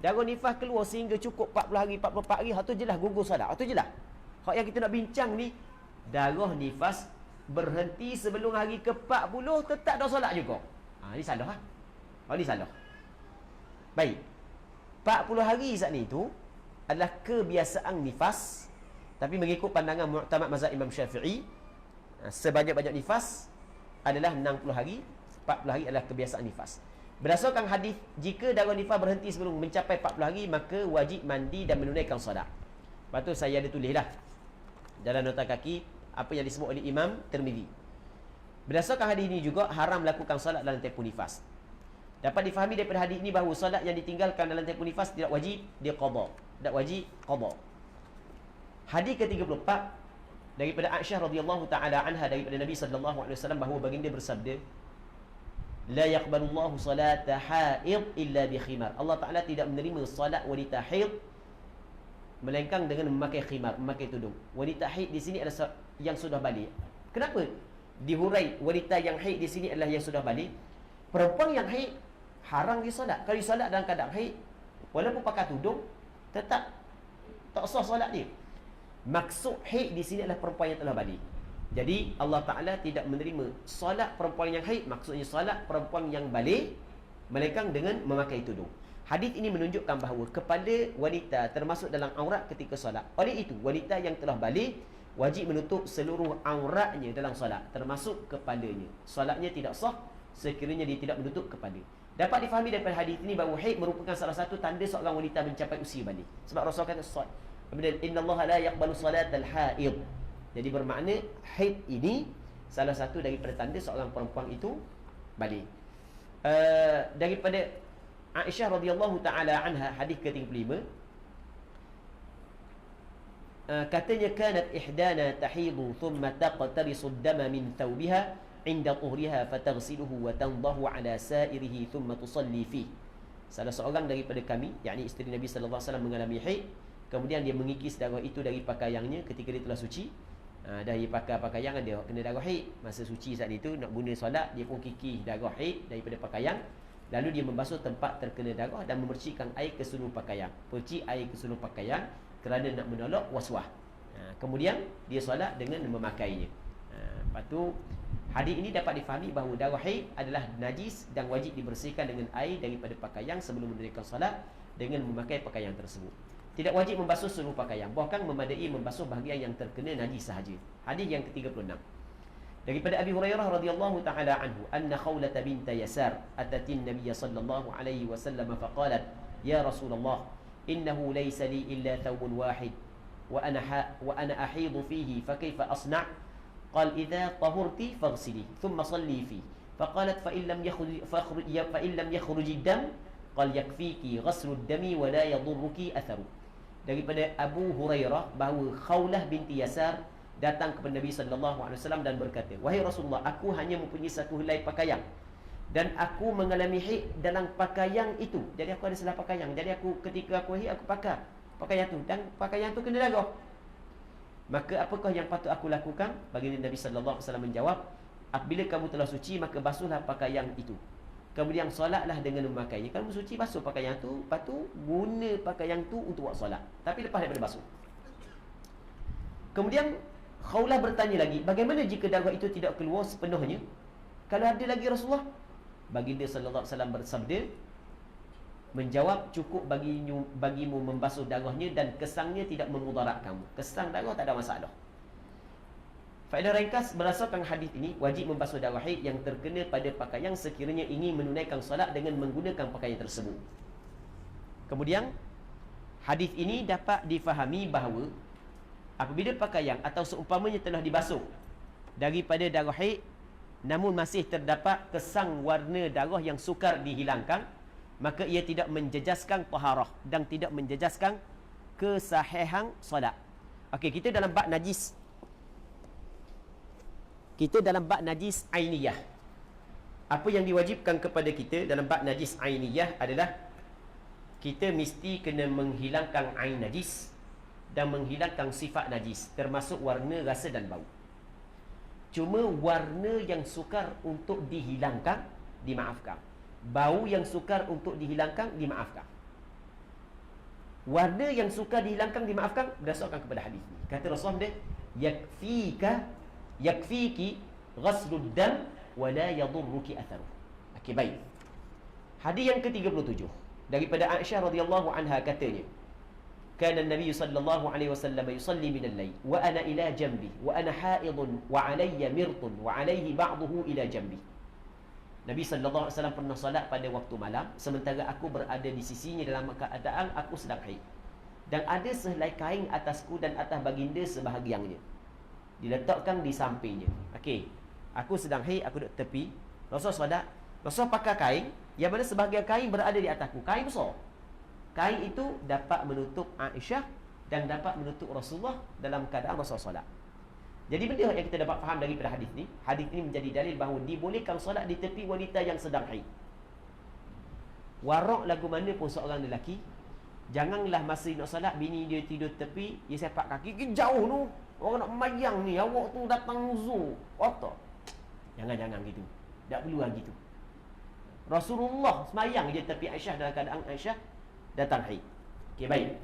darah nifas keluar sehingga cukup 40 hari, 44 hari, hak tu jelas gugur solat. Hak tu jelas. Hak yang kita nak bincang ni, darah nifas berhenti sebelum hari ke-40 tetap dah solat juga. Ni salah. Ni salah. Baik. 40 hari saat ni tu adalah kebiasaan nifas, tapi mengikut pandangan mu'tamad mazhab Imam Syafi'i, sebanyak-banyak nifas adalah 60 hari, 40 hari adalah kebiasaan nifas. Berdasarkan hadis, jika darah nifas berhenti sebelum mencapai 40 hari, maka wajib mandi dan menunaikan solat. Lepas tu saya ada tulislah dalam nota kaki apa yang disebut oleh Imam Tirmizi. Berdasarkan hadis ini juga haram melakukan solat dalam tempoh nifas. Dapat difahami daripada hadis ini bahawa solat yang ditinggalkan dalam tempoh nifas tidak wajib dia qada. Tidak wajib qada. Hadis ke-34 daripada Aisyah radhiyallahu taala anha daripada Nabi sallallahu alaihi wasallam bahawa baginda bersabda, la yaqbalullahu salata haid illa bi khimar. Allah Taala tidak menerima solat wanita haid melainkan dengan memakai khimar, memakai tudung. Wanita haid di sini adalah yang sudah balik. Kenapa dihurai wanita yang haid di sini adalah yang sudah balik? Perempuan yang haid haram dia solat. Kalau dia solat dalam keadaan haid, walaupun pakai tudung, tetap tak sah solat dia. Maksud haid di sini adalah perempuan yang telah balik. Jadi Allah Ta'ala tidak menerima solat perempuan yang haid, maksudnya solat perempuan yang balik, melainkan dengan memakai tudung. Hadis ini menunjukkan bahawa kepala wanita termasuk dalam aurat ketika solat. Oleh itu, wanita yang telah balik wajib menutup seluruh auratnya dalam solat, termasuk kepalanya. Solatnya tidak sah sekiranya dia tidak menutup kepala. Dapat difahami daripada hadis ini bahawa haid merupakan salah satu tanda seorang wanita mencapai usia balik. Sebab Rasul kata innallaha la yaqbalu salatal haid. Jadi bermakna haid ini salah satu daripada tanda seorang perempuan itu balik. Daripada Aisyah radhiyallahu taala anha, hadis ke-35, katanya kanat ihdana tahidu thumma taqtarisu ad-dama min thawbiha inda tuhriha fataghsiluhu wa tandahu ala sa'irihi thumma tusalli fi. Salah seorang daripada kami, yakni isteri Nabi sallallahu alaihi wasallam, mengalami haid, kemudian dia mengikis darah itu dari pakaiannya ketika dia telah suci. Dari pakaian dia kena darah haid masa suci saat itu, nak guna solat dia pun kikis darah haid daripada pakaian, lalu dia membasuh tempat terkena darah dan memercikkan air ke seluruh pakaian. Percik air ke seluruh pakaian kerana nak menolak waswah. Kemudian dia solat dengan memakainya. Lepas tu hadis ini dapat difahami bahawa darah haid adalah najis dan wajib dibersihkan dengan air daripada pakaian sebelum mendirikan solat dengan memakai pakaian tersebut. Tidak wajib membasuh seluruh pakaian, bahkan memadai membasuh bahagian yang terkena najis sahaja. Hadis yang ke-36. Daripada Abi Hurairah radhiyallahu taala anhu, anna Khawlah bint Yasar atatin Nabiy sallallahu alaihi wasallam faqalat, "Ya Rasulullah, innahu laysa li illa thawbun wahid wa ana ahidu fihi, fa kayfa asna'?" قال إذا طهرت فاغسلي ثم صلي فيه. فقالت فإن لم يخرج الدم قال يكفيك غسل الدم ولا يضرك أثره. Daripada Abu Hurairah bahawa Khawlah binti Yasar datang kepada Nabi sallallahu alaihi wasallam dan berkata, "Wahai Rasulullah, aku hanya mempunyai satu helai pakaian dan aku mengalami haid dalam pakaian itu. Jadi aku ada selah pakaian. Jadi aku ketika aku haid aku pakai pakaian tu dan pakaian tu kena darah. Maka apakah yang patut aku lakukan?" Baginda Nabi sallallahu alaihi wasallam menjawab, "Apabila kamu telah suci, maka basuhlah pakaian itu. Kemudian solatlah dengan memakainya." Kalau suci, basuh pakaian tu, lepas tu guna pakaian tu untuk buat solat. Tapi lepas daripada basuh. Kemudian Khawlah bertanya lagi, "Bagaimana jika darah itu tidak keluar sepenuhnya? Kalau ada lagi Rasulullah?" Baginda sallallahu alaihi wasallam bersabda, menjawab, "Cukup bagimu membasuh darahnya dan kesangnya tidak memudarat kamu." Kesang darah tak ada masalah. Faedah ringkas, berdasarkan hadis ini, wajib membasuh darah haid yang terkena pada pakaian sekiranya ingin menunaikan solat dengan menggunakan pakaian tersebut. Kemudian hadis ini dapat difahami bahawa apabila pakaian atau seumpamanya telah dibasuh daripada darah haid, namun masih terdapat kesang warna darah yang sukar dihilangkan, maka ia tidak menjejaskan taharah dan tidak menjejaskan kesahihan solat. Okey, kita dalam bab najis. Kita dalam bab najis ainiyah. Apa yang diwajibkan kepada kita dalam bab najis ainiyah adalah kita mesti kena menghilangkan ain najis dan menghilangkan sifat najis, termasuk warna, rasa dan bau. Cuma warna yang sukar untuk dihilangkan dimaafkan. Bau yang sukar untuk dihilangkan dimaafkan. Warna yang sukar dihilangkan dimaafkan berdasarkan kepada hadis ni. Kata Rasulullah, yakfiki ghaslud dam wa la yadurruki atharu. Okey, baik. Hadis yang ke-37 daripada Aisyah radhiyallahu anha katanya, "Kana an-nabiy sallallahu alaihi wasallam yusalli min al-layl wa ana ila jambi wa ana haidun wa alayya mirtun wa alayhi ba'dahu ila jambi." Nabi sallallahu alaihi wasallam pernah solat pada waktu malam sementara aku berada di sisinya dalam keadaan aku sedang haid, dan ada sehelai kain atasku dan atas baginda sebahagiannya diletakkan di sampingnya. Okey, aku sedang haid, aku duduk tepi. Rasul solat, Rasul pakai kain yang mana sebahagian kain berada di atasku. Kain besar. Kain itu dapat menutup Aisyah dan dapat menutup Rasulullah dalam keadaan Rasul solat. Jadi benda yang kita dapat faham daripada hadis ni, hadis ini menjadi dalil bahawa dibolehkan solat di tepi wanita yang sedang haid. Warak lagu mana pun seorang lelaki, janganlah masa nak solat bini dia tidur tepi, dia sepak kaki jauh tu. Orang nak mayang ni, awak tu datang uzur. Otak. Jangan gitu. Tak perlu lagi tu. Rasulullah semayang je tepi Aisyah dalam keadaan Aisyah datang haid. Okey, baik.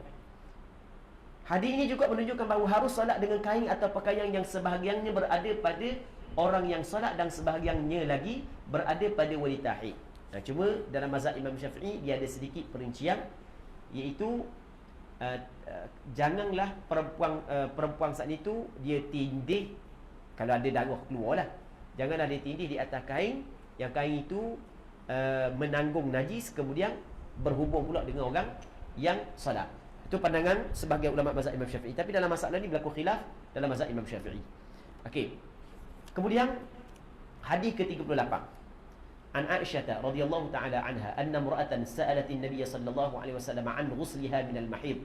Hadis ini juga menunjukkan bahawa harus solat dengan kain atau pakaian yang sebahagiannya berada pada orang yang solat dan sebahagiannya lagi berada pada wanita haid. Cuma dalam mazhab Imam Syafi'i dia ada sedikit perincian, iaitu janganlah perempuan saat itu dia tindih kalau ada darah keluar lah. Janganlah dia tindih di atas kain, yang kain itu menanggung najis kemudian berhubung pula dengan orang yang solat. Itu pandangan sebahagian ulama mazhab Imam Syafi'i. Tapi dalam masalah ni berlaku khilaf dalam mazhab Imam Syafi'i. Okey. Kemudian hadis ke-38. An Aisyah radhiyallahu taala anha anna imra'atan sa'alat an-nabiy sallallahu alaihi wasallam an ghusliha min al-mahid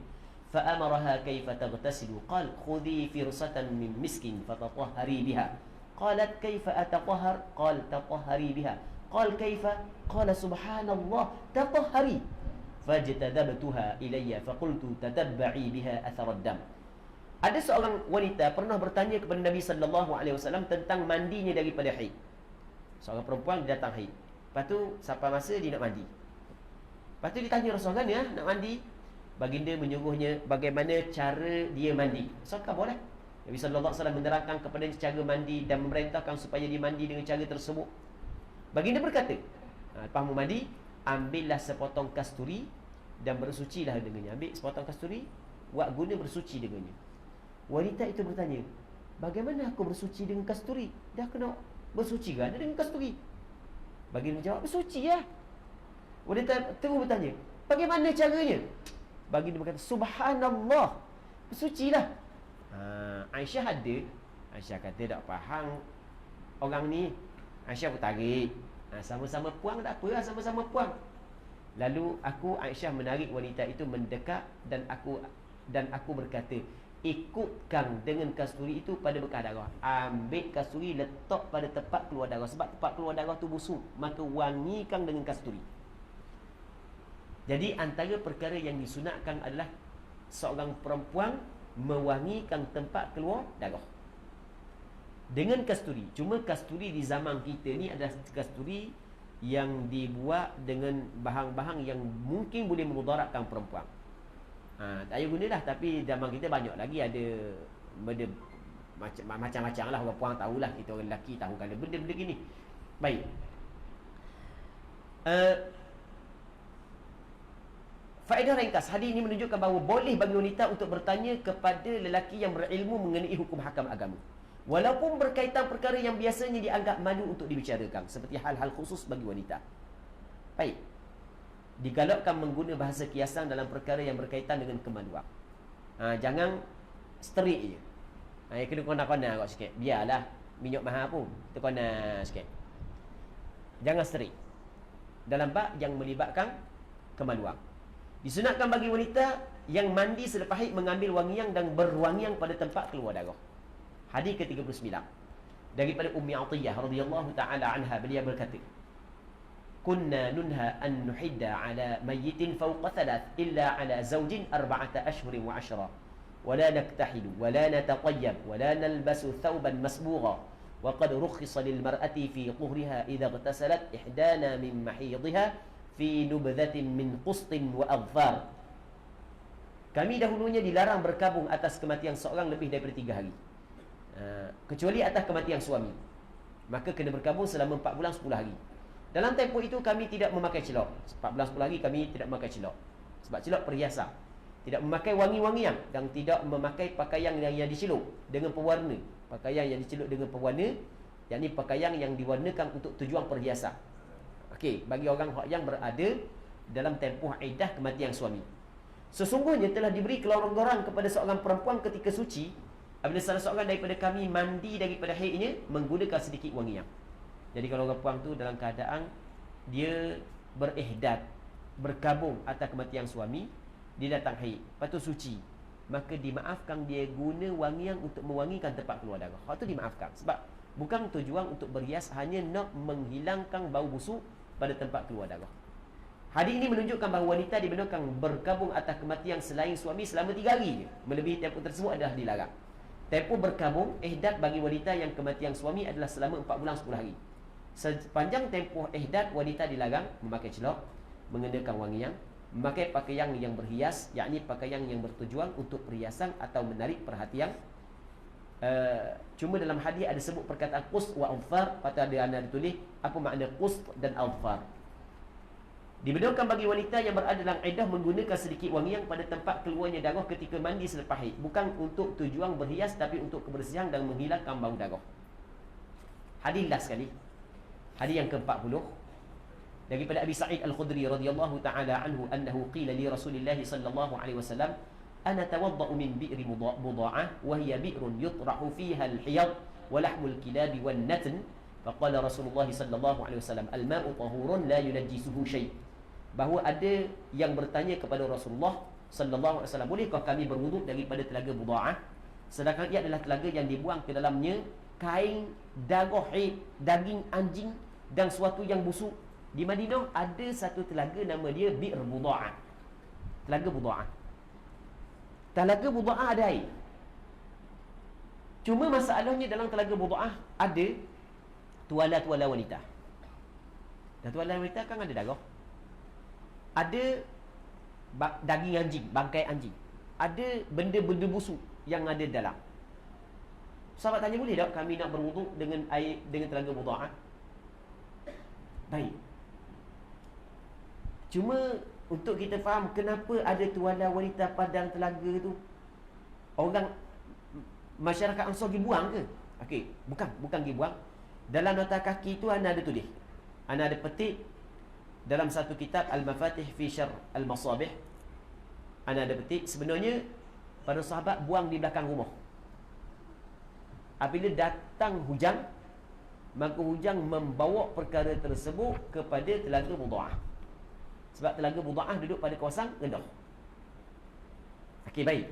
fa'amaraha kayfa taghtasilu qala khudhi firsatan min miskin fatatahhari biha qalat kayfa atatahhar qala tatahhari biha qala kayfa qala subhanallah tatahhari fajtadabtuha ilayya faqultu tatabba'i biha athar ad-dam. Ada seorang wanita pernah bertanya kepada Nabi sallallahu alaihi wasallam tentang mandinya daripada haid. Seorang perempuan dia datang haid. Lepas tu sampai masa dia nak mandi. Lepas tu ditanya Rasulullah ya, nak mandi. Baginda menyuruhnya bagaimana cara dia mandi. Rasulullah boleh. Nabi sallallahu alaihi wasallam menerangkan kepadanya cara mandi dan memerintahkan supaya dia mandi dengan cara tersebut. Baginda berkata, lepas mu mandi, ambillah sepotong kasturi dan bersucilah dengannya. Ambil sepotong kasturi, buat guna bersuci dengannya. Wanita itu bertanya, bagaimana aku bersuci dengan kasturi? Dah kena bersuci kan dengan kasturi? Baginda menjawab, bersuci ya. Wanita terus bertanya, bagaimana caranya? Baginda berkata, subhanallah, bersucilah. Aisyah ada. Aisyah kata tak faham orang ni. Aisyah pun tarik. Sama-sama puang tak apa lah, sama-sama puang. Lalu Aisyah menarik wanita itu mendekat dan aku berkata, ikutkan dengan kasturi itu pada bekas darah. Ambil kasturi letak pada tempat keluar darah. Sebab tempat keluar darah tu busuk, maka wangikan dengan kasturi. Jadi antara perkara yang disunatkan adalah seorang perempuan mewangikan tempat keluar darah dengan kasturi. Cuma kasturi di zaman kita ni adalah kasturi yang dibuat dengan bahan-bahan yang mungkin boleh memudaratkan perempuan. Tak payah guna dah. Tapi zaman kita banyak lagi ada benda macam-macam lah. Orang puan tahulah, kita orang lelaki tahu kalau benda-benda gini. Baik. Faedah ringkas, hadis ini menunjukkan bahawa boleh bagi wanita untuk bertanya kepada lelaki yang berilmu mengenai hukum hakam agama, walaupun berkaitan perkara yang biasanya dianggap malu untuk dibicarakan, seperti hal-hal khusus bagi wanita. Baik. Digalakkan menggunakan bahasa kiasan dalam perkara yang berkaitan dengan kemaluan. Jangan straight je. Yang kena kona-kona kot sikit. Biarlah minyak mahal pun, kita kona sikit. Jangan straight dalam bab yang melibatkan kemaluan. Disunatkan bagi wanita yang mandi selepas haid mengambil wangian dan berwangian pada tempat keluar darah. Hadis ke-39 daripada Ummi Atiyah radhiyallahu taala anha, beliau berkata, kunna nunha an nuhidda ala mayyitin fawqa thalath illa ala zawjin 4 ashhurin wa 10 wa la naktahilu wa la nataqayyab wa la nalbasu thawban masbugha wa qad rukhisa lil mar'ati fi tuhriha idha ightasalat ihdana min mahidha fi nubdhatin min qustin wa adfar. Kami dahulunya dilarang berkabung atas kematian seorang lebih daripada 3 hari, kecuali atas kematian suami, maka kena berkabung selama 4 bulan 10 hari. Dalam tempoh itu kami tidak memakai celok. 4 bulan 10 hari kami tidak memakai celok. Sebab celok perhiasan. Tidak memakai wangi-wangian dan tidak memakai pakaian yang dicelup dengan pewarna. Pakaian yang dicelup dengan pewarna, yakni pakaian yang diwarnakan untuk tujuan perhiasan. Okey, bagi orang yang berada dalam tempoh iddah kematian suami. Sesungguhnya telah diberi kelonggaran kepada seorang perempuan ketika suci apabila salah seorang daripada kami mandi daripada haidnya menggunakan sedikit wangian. Jadi kalau orang perempuan tu dalam keadaan dia berihdad, berkabung atas kematian suami, dia datang haid, lepas tu suci, maka dimaafkan dia guna wangian untuk mewangikan tempat keluar darah. Hak tu dimaafkan. Sebab bukan tujuan untuk berhias, hanya nak menghilangkan bau busuk pada tempat keluar darah. Hadis ini menunjukkan bahawa wanita dibenarkan berkabung atas kematian selain suami selama 3 hari je. Melebihi tempoh tersebut adalah dilarang. Tempoh berkabung ihdad bagi wanita yang kematian suami adalah selama 4 bulan 10 hari. Sepanjang tempoh ihdad, wanita dilarang memakai celok, mengenakan wangian, memakai pakaian yang berhias, yakni pakaian yang bertujuan untuk perhiasan atau menarik perhatian. Cuma dalam hadis ada sebut perkataan qust wa adfar, patut ada tulis apa makna qust dan adfar. Dibenarkan bagi wanita yang berada dalam iddah menggunakan sedikit wangian pada tempat keluarnya darah ketika mandi selepas haid, bukan untuk tujuan berhias tapi untuk kebersihan dan menghilangkan bau darah. Hadis last sekali, hadis yang ke-40 daripada Abi Sa'id Al-Khudri radhiyallahu ta'ala anhu annahu qila li Rasulillah sallallahu alaihi wasallam ana tawadda'u min bi'ri buda'ah wa hiya bi'run yutrahu fiha al-hiyad wa lahmul kilab wan natn, faqala Rasulullah sallallahu alaihi wasallam al-ma'u tahurun la yunajjisuhu syai'. Bahawa ada yang bertanya kepada Rasulullah sallallahu alaihi wasallam, bolehkah kami berwuduk daripada telaga Buda'ah, sedangkan ia adalah telaga yang dibuang ke dalamnya kain, darah haid, daging anjing dan sesuatu yang busuk. Di Madinah ada satu telaga nama dia Bir Buda'ah. Telaga Buda'ah. Telaga Buda'ah ada air. Cuma masalahnya dalam telaga Buda'ah ada tuala-tuala wanita. Dan tuala wanita kan ada darah. Ada daging anjing, bangkai anjing. Ada benda-benda busuk yang ada dalam. Sahabat tanya, boleh tak kami nak berwuduk dengan air, dengan telaga Buda'ah? Baik. Cuma untuk kita faham kenapa ada tuala wanita padang telaga tu, orang masyarakat Ansar pergi buang ke? Okey, bukan pergi buang. Dalam nota kaki tu ana ada tulis. Ana ada petik dalam satu kitab Al-Mafatih fi Syarh Al-Masabih. Ana ada petik, sebenarnya para sahabat buang di belakang rumah. Apabila datang hujan, maka hujan membawa perkara tersebut kepada telaga Buda'ah. Sebab telaga Buda'ah duduk pada kawasan rendah. Okey, baik.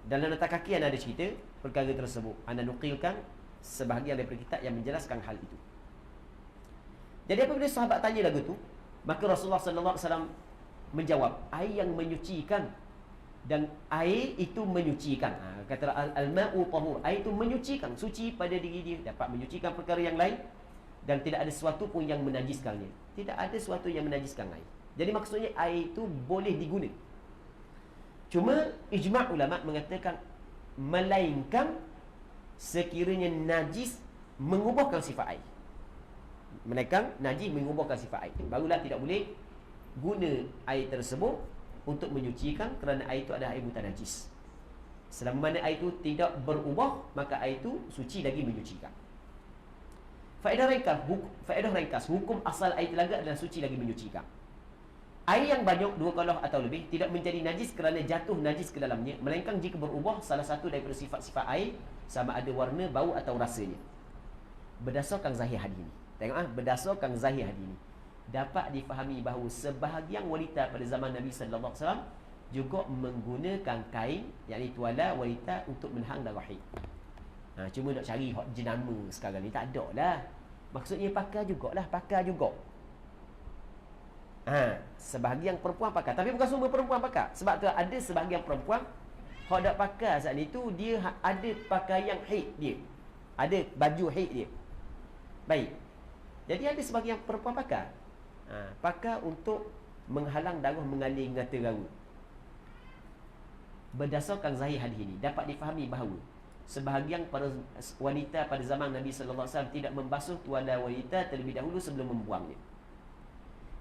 Dalam nota kaki anda ada cerita perkara tersebut. Anda nukilkan sebahagian daripada kitab yang menjelaskan hal itu. Jadi apabila sahabat tanya lagu tu, maka Rasulullah sallallahu alaihi wasallam menjawab, air yang menyucikan, dan air itu menyucikan. Kata al-ma'u tahur, air itu menyucikan, suci pada diri dia, dapat menyucikan perkara yang lain, dan tidak ada sesuatu pun yang menajiskannya. Tidak ada sesuatu yang menajiskan air. Jadi maksudnya air itu boleh diguna. Cuma ijma' ulama mengatakan melainkan sekiranya najis mengubahkan sifat air. Melainkan najis mengubahkan sifat air, barulah tidak boleh guna air tersebut untuk menyucikan, kerana air itu adalah air buta najis. Selama mana air itu tidak berubah, maka air itu suci lagi menyucikan. Faedah ringkas, hukum asal air telaga adalah suci lagi menyucikan. Air yang banyak, 2 kalah atau lebih, tidak menjadi najis kerana jatuh najis ke dalamnya, melainkan jika berubah salah satu daripada sifat-sifat air, sama ada warna, bau atau rasanya. Berdasarkan zahir hadis ini, tengok berdasarkan zahir hadis ini, dapat difahami bahawa sebahagian wanita pada zaman Nabi sallallahu alaihi wasallam juga menggunakan kain, yakni tuala wanita, untuk menahan darah haid. Cuma nak cari hot jenama sekarang ni tak ada lah. Maksudnya pakar jugalah, pakar juga. Sebahagian perempuan pakar, tapi bukan semua perempuan pakar. Sebab tu ada sebahagian perempuan hok dak pakar saat ni tu, dia ada pakaian haid dia, ada baju haid dia. Baik. Jadi ada sebahagian perempuan pakar. Pakar untuk menghalang darah mengalir mata rawa. Berdasarkan zahir hadis ini, dapat difahami bahawa sebahagian para wanita pada zaman Nabi sallallahu alaihi wasallam tidak membasuh tuala wanita terlebih dahulu sebelum membuangnya.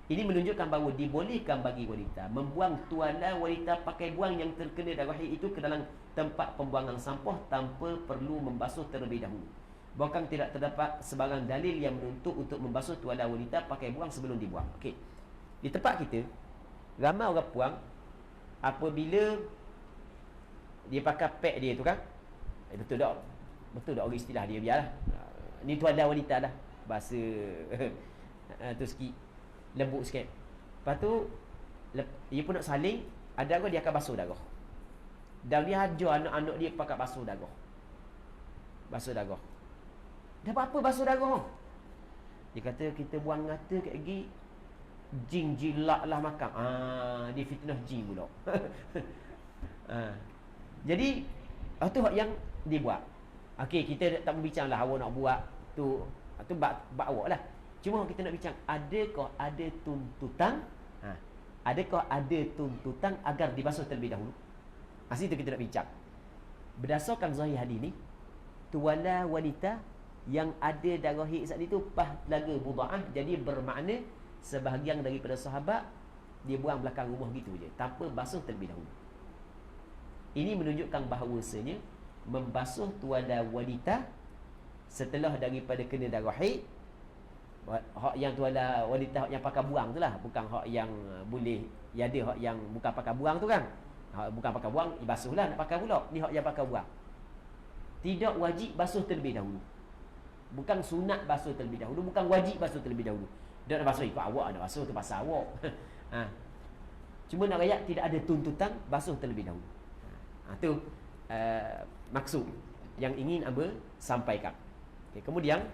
Ini menunjukkan bahawa dibolehkan bagi wanita membuang tuala wanita pakai buang yang terkena darah haid itu ke dalam tempat pembuangan sampah tanpa perlu membasuh terlebih dahulu. Bahkan tidak terdapat sebarang dalil yang menuntut untuk membasuh tuala wanita pakai buang sebelum dibuang. Okey. Di tempat kita, ramai orang buang apabila dia pakai pad dia tu kan. Betul tak? Betul tak orang istilah dia, biarlah. Ni tuala wanita dah. Bahasa tu sikit lembut sikit. Lepas tu dia pun nak saling, ada orang dia akan basuh darah. Dan dia ajar anak-anak dia pakai basuh darah. Basuh darah. Dah apa basuh darah? Dia kata kita buang ngata kat gigi, jin jilak lah makan. Dia fitnah jin pula. Jadi itu yang dibuat. Okey, kita tak berbincang lah awak nak buat tu bab awak lah. Cuma kita nak bincang, adakah ada tuntutan Ha. Adakah ada tuntutan agar dibasuh terlebih dahulu? Asal itu kita nak bincang. Berdasarkan zahir hadis ni, tuala wanita yang ada darah haid saat itu pas laga budaah, jadi bermakna sebahagian daripada sahabat dia buang belakang rumah gitu je tanpa basuh terlebih dahulu. Ini menunjukkan bahawasanya membasuh tuala wanita setelah daripada kena darah haid, hak yang tuala wanita hak yang pakai buang tu lah, bukan hak yang boleh ya, ada hak yang bukan pakai buang tu kan. Hak bukan pakai buang basuhlah, nak pakai pula. Ni hak yang pakai buang. Tidak wajib basuh terlebih dahulu. Bukan sunat basuh terlebih dahulu, bukan wajib basuh terlebih dahulu. Dia nak basuh ikut awak, nak basuh tu pasal awak. Ha. Cuma nak rakyat tidak ada tuntutan basuh terlebih dahulu. Tu maksud yang ingin Aba sampaikan. Okay, kemudian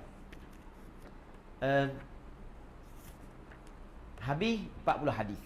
habis 40 hadis.